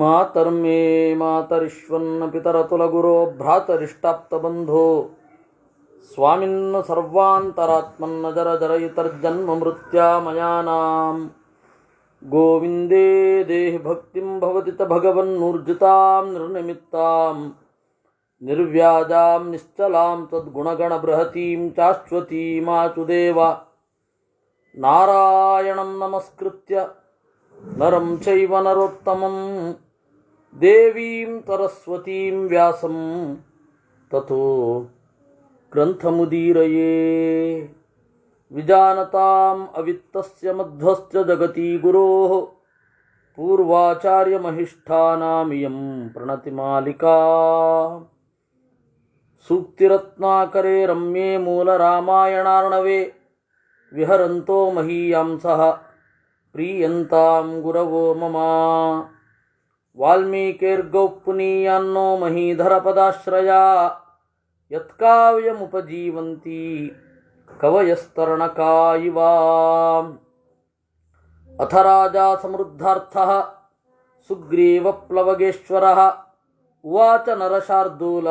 ಮಾತರ್ಮೇ ಮಾತರಿಶ್ವನ್ನ ಪಿತರತುಲಗುರೋ ಭ್ರಾತರಿಷ್ಟಾಪ್ತಬಂಧೋ ಸ್ವಾಮಿನ್ನ ಸರ್ವಾಂತರಾತ್ಮನ್ನ ಜರ ಜರಯಿತರ್ಜನ್ಮ ಮೃತ್ಯಾಮಯಾನಾಂ ಗೋವಿಂದೇ ದೇಹಿ ಭಕ್ತಿಂ ಭವತಿ ತ ಭಗವನ್ನೂರ್ಜಿತಾಂ ನಿರ್ನಿಮಿತ್ತಾಂ ನಿರ್ವ್ಯಾಜಾಂ ನಿಶ್ಚಲಾಂ ತದ್ಗುಣಗಣ ಬೃಹತೀಂ ಚಾಶ್ವತೀಮಾಚುದೇವ ನಾರಾಯಣಂ ನಮಸ್ಕೃತ್ಯ ನರಂ ಚೈವ ನರೋತ್ತಮಂ ದೇವೀಂ ಸರಸ್ವತೀಂ ವ್ಯಾಸಂ ತಥೋ ಗ್ರಂಥಮುದೀರಯೇ ವಿಜಾನತಾಂ ಅವಿತ್ತಸ್ಯ ಮಧ್ವಸ್ಯ ಜಗತಿ ಗುರೋಃ ಪೂರ್ವಾಚಾರ್ಯಮಹಿಷ್ಠಾನಾಮಿಯಂ ಪ್ರಣತಿಮಾಲಿಕಾ ಸೂಕ್ತಿರತ್ನಾಕರೇ ರಮ್ಯೇ ಮೂಲರಾಮಾಯಣಾರ್ಣವೇ ವಿಹರಂತೋ ಮಹೀಯಾಂಸಃ ಪ್ರೀಯಂತಾಂ ಗುರವೋ ಮಮ ವಾಲ್ಮೀಕಿರ್ಗೌಃಪುನೀಯಾನ್ನೋ ಮಹೀಧರಪದಾಶ್ರಯಾ ಯತ್ಕಾವ್ಯಮುಪಜೀವಂತಿ ಕವಯಸ್ತರಣಕಾ ಇವ. ಅಥ ರಾಜಾ ಸಮೃದ್ಧಾರ್ಥಃ ಸುಗ್ರೀವಪ್ಲವಗೇಶ್ವರಃ ಉವಾಚ ನರಶಾರ್ದೂಲ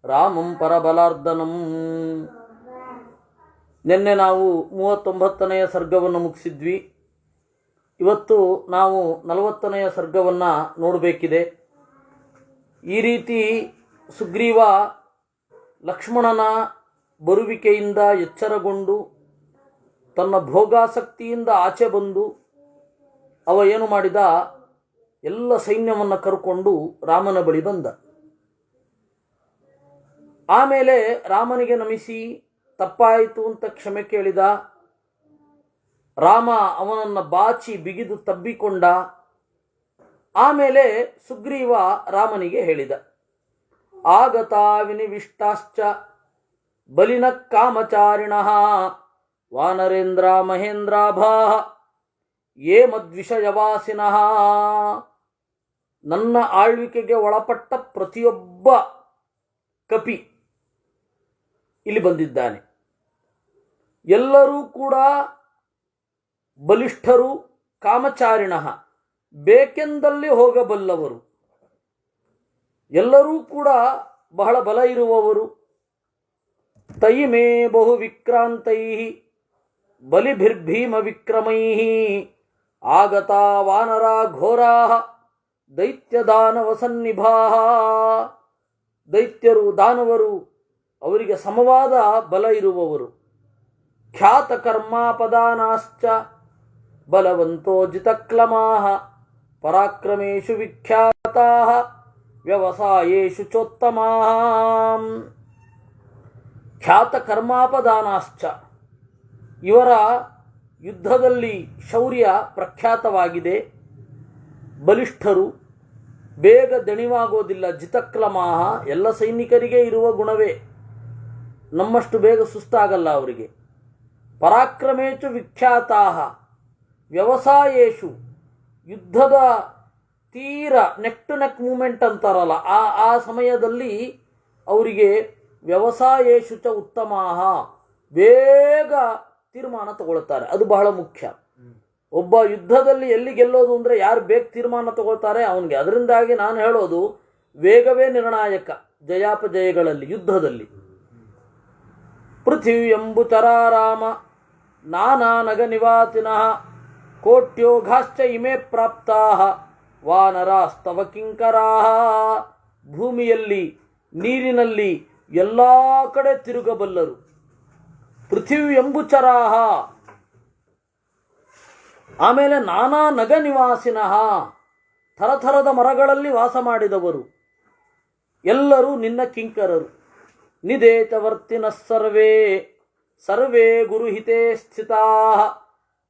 ರಾಮಂ ಪರಬಲಾರ್ದನಂ. ನಿನ್ನೆ ನಾವು 39ನೆಯ ಸರ್ಗವನ್ನು ಮುಗಿಸಿದ್ವಿ. ಇವತ್ತು ನಾವು 40ನೆಯ ಸರ್ಗವನ್ನು ನೋಡಬೇಕಿದೆ. ಈ ರೀತಿ ಸುಗ್ರೀವ ಲಕ್ಷ್ಮಣನ ಬರುವಿಕೆಯಿಂದ ಎಚ್ಚರಗೊಂಡು ತನ್ನ ಭೋಗಾಸಕ್ತಿಯಿಂದ ಆಚೆ ಬಂದು ಅವ ಏನು ಮಾಡಿದ, ಎಲ್ಲ ಸೈನ್ಯವನ್ನು ಕರ್ಕೊಂಡು ರಾಮನ ಬಳಿ ಬಂದ. ಆಮೇಲೆ ರಾಮನಿಗೆ ನಮಿಸಿ ತಪ್ಪಾಯಿತು ಅಂತ ಕ್ಷಮೆ ಕೇಳಿದ. ರಾಮ ಅವನನ್ನು ಬಾಚಿ ಬಿಗಿದು ತಬ್ಬಿಕೊಂಡ. ಆಮೇಲೆ ಸುಗ್ರೀವ ರಾಮನಿಗೆ ಹೇಳಿದ, ಆಗತಾ ವಿನಿವಿಷ್ಟಾಶ್ಚ ಬಲಿನ ಕಾಮಚಾರಿಣಃ ವಾನರೇಂದ್ರ ಮಹೇಂದ್ರಾಭಾ ಯೇ ಮದ್ವಿಷಯವಾಸಿನಃ. ನನ್ನ ಆಳ್ವಿಕೆಗೆ ಒಳಪಟ್ಟ ಪ್ರತಿಯೊಬ್ಬ ಕಪಿ ಇಲ್ಲಿ ಬಂದಿದ್ದಾನೆ. ಎಲ್ಲರೂ ಕೂಡ ಬಲಿಷ್ಠರು, ಕಾಮಚಾರಿಣಃ ಬೇಕೆಂದಲ್ಲಿ ಹೋಗಬಲ್ಲವರು, ಎಲ್ಲರೂ ಕೂಡ ಬಹಳ ಬಲ ಇರುವವರು. ತೈಮೇ ಬಹು ವಿಕ್ರಾಂತೈ ಬಲಿಭಿರ್ಭೀಮ ವಿಕ್ರಮೈ ಆಗತಾ ವಾನರಾ ಘೋರಾ ದೈತ್ಯದಾನವ ಸನ್ನಿಭಾ. ದೈತ್ಯರು ದಾನವರು ಅವರಿಗೆ ಸಮವಾದ ಬಲ ಇರುವವರು. ಖ್ಯಾತ ಕರ್ಮಾಪದಾನಾಶ್ಚ ಬಲವಂತೋ ಜಿತಕ್ಲಮಾಃ ಪರಾಕ್ರಮೇಷು ವಿಖ್ಯಾತಾಃ ವ್ಯವಸಾಯೇಷು ಚೋತ್ತಮಾಃ. ಖ್ಯಾತ ಕರ್ಮಾಪದಾನಾಶ್ಚ, ಇವರ ಯುದ್ಧದಲ್ಲಿ ಶೌರ್ಯ ಪ್ರಖ್ಯಾತವಾಗಿದೆ. ಬಲಿಷ್ಠರು, ಬೇಗ ದಣಿವಾಗೋದಿಲ್ಲ. ಜಿತಕ್ಲಮಾಹ, ಎಲ್ಲ ಸೈನಿಕರಿಗೆ ಇರುವ ಗುಣವೇ, ನಮ್ಮಷ್ಟು ಬೇಗ ಸುಸ್ತಾಗಲ್ಲ ಅವರಿಗೆ. ಪರಾಕ್ರಮೇಚು ವಿಖ್ಯಾತಾಹ, ವ್ಯವಸಾಯೇಶು, ಯುದ್ಧದ ತೀರ ನೆಕ್ ಟು ನೆಕ್ ಮೂಮೆಂಟ್ ಅಂತಾರಲ್ಲ, ಆ ಸಮಯದಲ್ಲಿ ಅವರಿಗೆ ವ್ಯವಸಾಯೇಶು ಚ ಉತ್ತಮಾಹ, ಬೇಗ ತೀರ್ಮಾನ ತಗೊಳ್ತಾರೆ. ಅದು ಬಹಳ ಮುಖ್ಯ. ಒಬ್ಬ ಯುದ್ಧದಲ್ಲಿ ಎಲ್ಲಿ ಗೆಲ್ಲೋದು ಅಂದರೆ ಯಾರು ಬೇಗ ತೀರ್ಮಾನ ತಗೊಳ್ತಾರೆ ಅವನಿಗೆ. ಅದರಿಂದಾಗಿ ನಾನು ಹೇಳೋದು, ವೇಗವೇ ನಿರ್ಣಾಯಕ ಜಯಾಪಜಯಗಳಲ್ಲಿ, ಯುದ್ಧದಲ್ಲಿ. ಪೃಥಿವ್ಯಂಬು ಚರಾರಾಮ ನಾನಾ ನಗ ನಿವಾತಿನಃ ಕೋಟ್ಯೋಘಾಶ್ಚ ಇಮೇ ಪ್ರಾಪ್ತಾಃ ವಾನರಾಸ್ತವ ಕಿಂಕರಾಃ. ಭೂಮಿಯಲ್ಲಿ, ನೀರಿನಲ್ಲಿ ಎಲ್ಲ ಕಡೆ ತಿರುಗಬಲ್ಲರು. ಪೃಥಿವ್ಯಂಬುಚರಾಹ, ಆಮೇಲೆ ನಾನಾ ನಗ ನಿವಾಸಿನಃ, ಥರಥರದ ಮರಗಳಲ್ಲಿ ವಾಸ ಮಾಡಿದವರು. ಎಲ್ಲರೂ ನಿನ್ನ ಕಿಂಕರರು. ನಿದೇತವರ್ತಿನಃ ಸರ್ವೇ ಸರ್ವೇ ಗುರುಹಿತೇ ಸ್ಥಿತಾಃ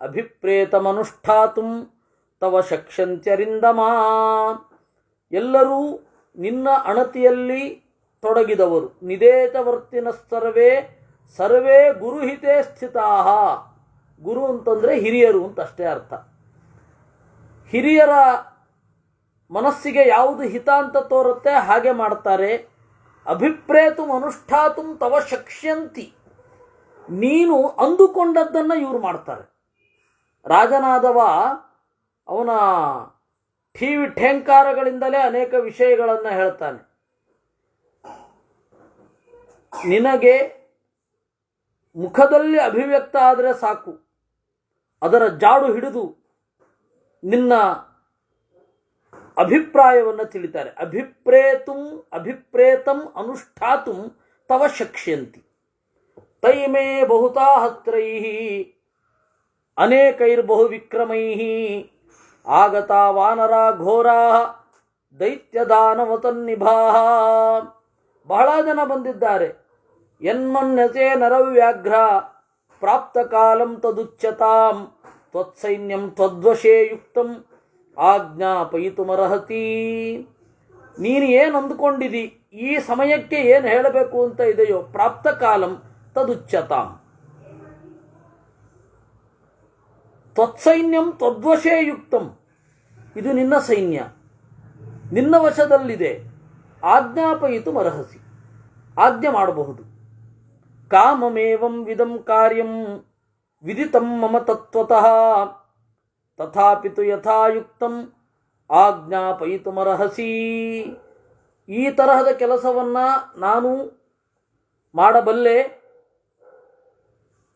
ಅಭಿಪ್ರೇತಮನುಷ್ಠಾತುಂ ತವ ಶಕ್ಷ್ಯಂತ್ಯರಿಂದಮಾ. ಎಲ್ಲರೂ ನಿನ್ನ ಅಣತಿಯಲ್ಲಿ ತೊಡಗಿದವರು. ನಿದೇತವರ್ತಿನಃ ಸರ್ವೇ ಸರ್ವೇ ಗುರುಹಿತೇ ಸ್ಥಿತಾಃ. ಗುರು ಅಂತಂದರೆ ಹಿರಿಯರು ಅಂತ ಅಷ್ಟೇ ಅರ್ಥ. ಹಿರಿಯರ ಮನಸ್ಸಿಗೆ ಯಾವುದು ಹಿತ ಅಂತ ತೋರುತ್ತೆ ಹಾಗೆ ಮಾಡ್ತಾರೆ. ಅಭಿಪ್ರೇತು ಅನುಷ್ಠಾತುಂ ತವ ಶಕ್ಷ್ಯಂತಿ, ನೀನು ಅಂದುಕೊಂಡದ್ದನ್ನು ಇವರು ಮಾಡ್ತಾರೆ. ರಾಜನಾದವ ಅವನ ಠೇಂಕಾರಗಳಿಂದಲೇ ಅನೇಕ ವಿಷಯಗಳನ್ನು ಹೇಳ್ತಾನೆ. ನಿನಗೆ ಮುಖದಲ್ಲಿ ಅಭಿವ್ಯಕ್ತ ಆದರೆ ಸಾಕು, ಅದರ ಜಾಡು ಹಿಡಿದು ನಿನ್ನ ಅಭಿಪ್ರಾಯವನ್ನು ತಿಳಿತಾರೆ. ಅಭಿಪ್ರೇತಂ ಅನುಷ್ಠಾತುಂ ತವ ಶಕ್ಷ್ಯಂತಿ ತೈಮೇ ಬಹುತಾ ಹತ್ರೈಃ ಅನೇಕೈರ್ಬಹು ವಿಕ್ರಮೈಃ ಆಗತಾ ವಾನರಾ ಘೋರಾ ದೈತ್ಯದಾನವತನ್ನಿಭಾಃ. ಬಹಳ ಜನ ಬಂದಿದ್ದಾರೆ. ಯನ್ಮನ್ಯತೆ ನರವ್ಯಾಘ್ರ ಪ್ರಾಪ್ತ ಕಾಲಂ ತದುಚ್ಯತಾಂ ತ್ವತ್ಸೈನ್ಯಂ ತ್ವದ್ವಶೇ ಯುಕ್ತಂ ಆಜ್ಞಾಪಯಿತುಮರ್ಹತಿ. ನೀನು ಏನು ಅಂದುಕೊಂಡಿದಿ, ಈ ಸಮಯಕ್ಕೆ ಏನು ಹೇಳಬೇಕು ಅಂತ ಇದೆಯೋ, ಪ್ರಾಪ್ತ ಕಾಲಂ ತದುಚ್ಯತಾಂ ತ್ವತ್ಸೈನ್ಯಂ ತ್ವದ್ವಶೇ ಯುಕ್ತಂ. ಇದು ನಿನ್ನ ಸೈನ್ಯ, ನಿನ್ನ ವಶದಲ್ಲಿದೆ. ಆಜ್ಞಾಪಯಿತುಮರ್ಹಸಿ, ಆಜ್ಞೆ ಮಾಡಬಹುದು. ಕಾಮಮೇವಂ ವಿದಂ ಕಾರ್ಯಂ ವಿದಿತಂ ಮಮ ತತ್ವತಃ ತಥಾಪಿತು ಯಥಾಯುಕ್ತಂ ಆಜ್ಞಾಪಯಿತುಮರ್ಹಸಿ. ಈ ತರಹದ ಕೆಲಸವನ್ನು ನಾನು ಮಾಡಬಲ್ಲೆ,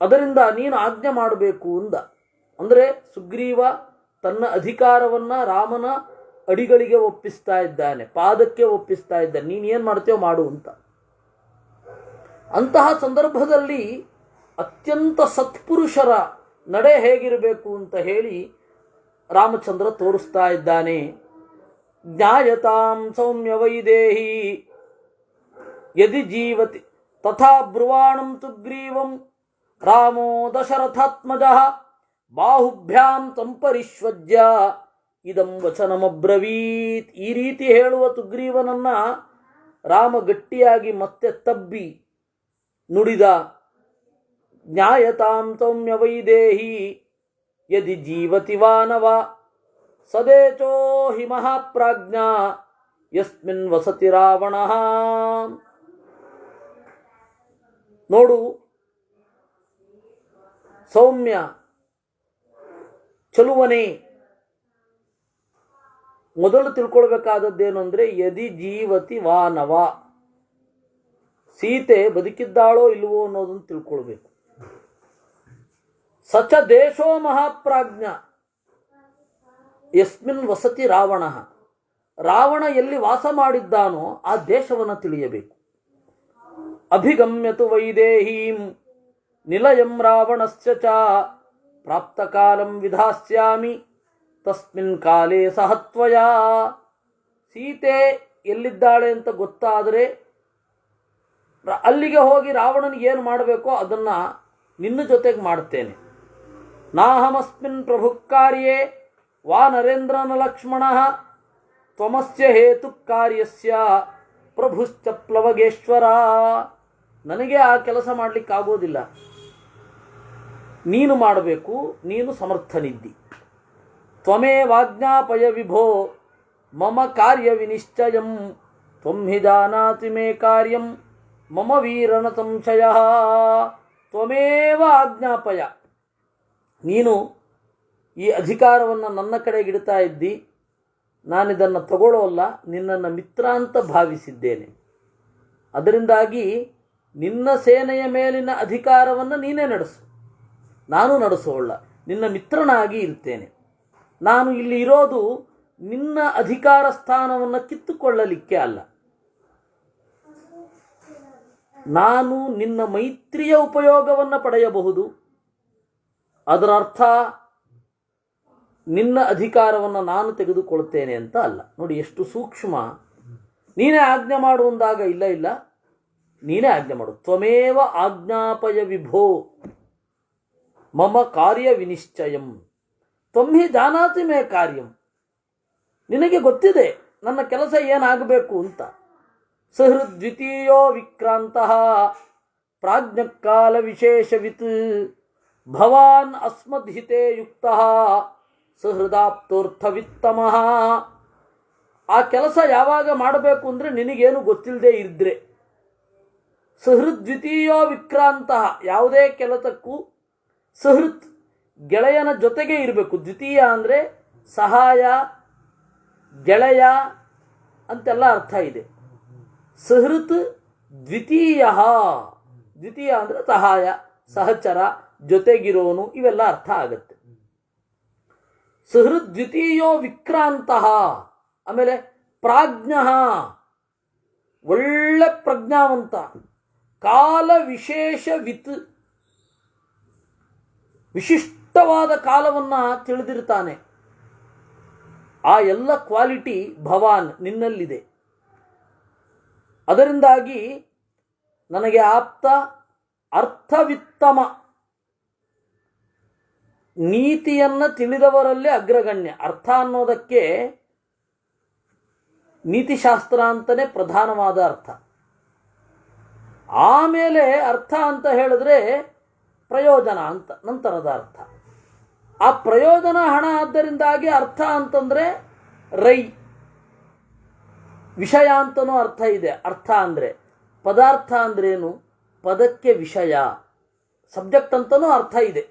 ಅದರಿಂದ ನೀನು ಆಜ್ಞೆ ಮಾಡಬೇಕು ಅಂದ. ಅಂದರೆ ಸುಗ್ರೀವ ತನ್ನ ಅಧಿಕಾರವನ್ನು ರಾಮನ ಅಡಿಗಳಿಗೆ ಒಪ್ಪಿಸ್ತಾ ಇದ್ದಾನೆ, ಪಾದಕ್ಕೆ ಒಪ್ಪಿಸ್ತಾ ಇದ್ದಾನೆ. ನೀನು ಏನು ಮಾಡ್ತೇವೋ ಮಾಡು ಅಂತ. ಅಂತಹ ಸಂದರ್ಭದಲ್ಲಿ ಅತ್ಯಂತ ಸತ್ಪುರುಷರ ನಡೆ ಹೇಗಿರಬೇಕು ಅಂತ ಹೇಳಿ ರಾಮಚಂದ್ರ ತೋರಿಸ್ತಾ ಇದ್ದಾನೆ. ಜ್ಞಾಯತಾಂ ಸೌಮ್ಯ ವೈದೇಹಿ ಯದಿ ಜೀವತಿ ತಥಾ ಬ್ರುವಾಣಂ ಸುಗ್ರೀವಂ ರಾಮೋ ದಶರಥಾತ್ಮಜಃ ಬಾಹುಭ್ಯಾಂ ಸಂಪರಿಶ್ವಜ್ಯ ಇದಂ ವಚನಮಬ್ರವೀತ್. ಈ ರೀತಿ ಹೇಳುವ ಸುಗ್ರೀವನನ್ನ ರಾಮ ಗಟ್ಟಿಯಾಗಿ ಮತ್ತೆ ತಬ್ಬಿ ನುಡಿದ. ಜ್ಞಾಯತಾಂ ಸೌಮ್ಯ ವೈದೇಹಿ ಯದಿ ಜೀವತಿ ವಾನವ ಸದೇಚೋ ಹಿ ಮಹಾಪ್ರಾಜ್ಞ ಯಸ್ಮಿನ್ ವಸತಿ ರಾವಣಃ. ನೋಡು ಸೌಮ್ಯ, ಚಲುವನೇ. ಮೊದಲು ತಿಳ್ಕೊಳ್ಬೇಕಾದದ್ದೇನು ಅಂದರೆ ಯದಿ ಜೀವತಿ ವಾನವ, ಸೀತೆ ಬದುಕಿದ್ದಾಳೋ ಇಲ್ವೋ ಅನ್ನೋದನ್ನು ತಿಳ್ಕೊಳ್ಬೇಕು. ಸಚ ದೇಶೋ ಮಹಾಪ್ರಾಜ್ಞ ಯಸ್ಮಿನ್ ವಸತಿ ರಾವಣ, ರಾವಣ ಎಲ್ಲಿ ವಾಸ ಮಾಡಿದ್ದಾನೋ ಆ ದೇಶವನ್ನು ತಿಳಿಯಬೇಕು. ಅಭಿಗಮ್ಯತು ವೈದೇಹೀಂ ನಿಲಯಂ ರಾವಣಸ್ಯ ಚ ಪ್ರಾಪ್ತ ಕಾಲಂ ವಿಧಾಸ್ಯಾಮಿ ತಸ್ಮಿನ್ ಕಾಲೇ ಸಹತ್ವಯ. ಸೀತೆ ಎಲ್ಲಿದ್ದಾಳೆ ಅಂತ ಗೊತ್ತಾದರೆ ಅಲ್ಲಿಗೆ ಹೋಗಿ ರಾವಣನಿಗೆ ಏನು ಮಾಡಬೇಕೋ ಅದನ್ನು ನಿನ್ನ ಜೊತೆಗೆ ಮಾಡ್ತೇನೆ. ನಾಹಮಸ್ಮಿನ್ ಪ್ರಭು ಕಾರ್ಯೇ ವಾ ನರೇಂದ್ರನ ಲಕ್ಷ್ಮಣ ತ್ವಮಸ್ಯ ಹೇತು ಕಾರ್ಯಸ್ಯ ಪ್ರಭುಶ್ಚ ಪ್ಲವಗೇಶ್ವರ. ನನಗೆ ಆ ಕೆಲಸ ಮಾಡಲಿಕ್ಕಾಗೋದಿಲ್ಲ, ನೀನು ಮಾಡಬೇಕು, ನೀನು ಸಮರ್ಥನಿದ್ದಿ. ತ್ವಮೇವಾಜ್ಞಾಪಯ ವಿಭೋ ಮಮ ಕಾರ್ಯ ವಿನಿಶ್ಚಯಂ ತ್ವಂ ಹಿ ಜಾನಾತಿ ಮೇ ಕಾರ್ಯಂ ಮಮ ವೀರನ ಸಂಶಯ. ತ್ವಮೇವ ಆಜ್ಞಾಪಯ, ನೀನು ಈ ಅಧಿಕಾರವನ್ನು ನನ್ನ ಕಡೆಗಿಡ್ತಾ ಇದ್ದಿ, ನಾನಿದನ್ನು ತಗೊಳ್ಳೋಲ್ಲ, ನಿನ್ನನ್ನು ಮಿತ್ರ ಅಂತ ಭಾವಿಸಿದ್ದೇನೆ. ಅದರಿಂದಾಗಿ ನಿನ್ನ ಸೇನೆಯ ಮೇಲಿನ ಅಧಿಕಾರವನ್ನು ನೀನೇ ನಡೆಸು, ನಾನು ನಡೆಸೋಲ್ಲ, ನಿನ್ನ ಮಿತ್ರನಾಗಿ ಇರ್ತೇನೆ. ನಾನು ಇಲ್ಲಿ ಇರೋದು ನಿನ್ನ ಅಧಿಕಾರ ಸ್ಥಾನವನ್ನು ಕಿತ್ತುಕೊಳ್ಳಲಿಕ್ಕೆ ಅಲ್ಲ, ನಾನು ನಿನ್ನ ಮೈತ್ರಿಯ ಉಪಯೋಗವನ್ನು ಪಡೆಯಬಹುದು. ಅದರ ಅರ್ಥ ನಿನ್ನ ಅಧಿಕಾರವನ್ನು ನಾನು ತೆಗೆದುಕೊಳ್ತೇನೆ ಅಂತ ಅಲ್ಲ. ನೋಡಿ ಎಷ್ಟು ಸೂಕ್ಷ್ಮ. ನೀನೇ ಆಜ್ಞೆ ಮಾಡುವಂದಾಗ ಇಲ್ಲ ಇಲ್ಲ, ನೀನೇ ಆಜ್ಞೆ ಮಾಡು. ತ್ವಮೇವ ಆಜ್ಞಾಪಯ ವಿಭೋ ಮಮ ಕಾರ್ಯ ವಿನಿಶ್ಚಯಂ ತ್ವಂ ಹಿ ಜಾನಾತಿ ಮೇ ಕಾರ್ಯಂ. ನಿನಗೆ ಗೊತ್ತಿದೆ ನನ್ನ ಕೆಲಸ ಏನಾಗಬೇಕು ಅಂತ. ಸಹೃದ್ವಿತೀಯೋ ವಿಕ್ರಾಂತಃ ಪ್ರಾಜ್ಞಕಾಲ ವಿಶೇಷವಿತ್ ಭವಾನ್ ಅಸ್ಮದ್ಹಿತೆ ಯುಕ್ತಃ ಸಹೃದಾಪ್ತೋರ್ಥವಿತ್ತಮಃ. ಆ ಕೆಲಸ ಯಾವಾಗ ಮಾಡಬೇಕು ಅಂದರೆ ನಿನಗೇನು ಗೊತ್ತಿಲ್ಲದೆ ಇದ್ದರೆ. ಸಹೃದ್ವಿತೀಯೋ ವಿಕ್ರಾಂತಃ, ಯಾವುದೇ ಕೆಲಸಕ್ಕೂ ಸಹೃತ್ ಗೆಳೆಯನ ಜೊತೆಗೆ ಇರಬೇಕು. ದ್ವಿತೀಯ ಅಂದರೆ ಸಹಾಯ, ಗೆಳೆಯ ಅಂತೆಲ್ಲ ಅರ್ಥ ಇದೆ. ಸುಹೃತ್ ದ್ವಿತೀಯ, ದ್ವಿತೀಯ ಅಂದರೆ ಸಹಾಯ, ಸಹಚರ, ಜೊತೆಗಿರೋನು, ಇವೆಲ್ಲ ಅರ್ಥ ಆಗುತ್ತೆ. ಸುಹೃದ್ ದ್ವಿತೀಯೋ ವಿಕ್ರಾಂತ, ಆಮೇಲೆ ಪ್ರಾಜ್ಞ, ಒಳ್ಳೆ ಪ್ರಜ್ಞಾವಂತ, ಕಾಲ ವಿಶೇಷವಿತ್, ವಿಶಿಷ್ಟವಾದ ಕಾಲವನ್ನು ತಿಳಿದಿರ್ತಾನೆ. ಆ ಎಲ್ಲ ಕ್ವಾಲಿಟಿ ಭವಾನ್ ನಿನ್ನಲ್ಲಿದೆ. ಅದರಿಂದಾಗಿ ನನಗೆ ಆಪ್ತ, ಅರ್ಥವಿತ್ತಮ, ನೀತಿಯನ್ನು ತಿಳಿದವರಲ್ಲಿ ಅಗ್ರಗಣ್ಯ. ಅರ್ಥ ಅನ್ನೋದಕ್ಕೆ ನೀತಿಶಾಸ್ತ್ರ ಅಂತಲೇ ಪ್ರಧಾನವಾದ ಅರ್ಥ. ಆಮೇಲೆ ಅರ್ಥ ಅಂತ ಹೇಳಿದ್ರೆ ಪ್ರಯೋಜನ ಅಂತ ನಂತರದ ಅರ್ಥ. ಆ ಪ್ರಯೋಜನ ಹಣ, ಆದ್ದರಿಂದಾಗಿ ಅರ್ಥ ಅಂತಂದರೆ ರೈ, ವಿಷಯ ಅಂತನೂ ಅರ್ಥ ಇದೆ. ಅರ್ಥ ಅಂದರೆ ಪದಾರ್ಥ ಅಂದ್ರೇನು, ಪದಕ್ಕೆ ವಿಷಯ, ಸಬ್ಜೆಕ್ಟ್ ಅಂತನೂ ಅರ್ಥ ಇದೆ.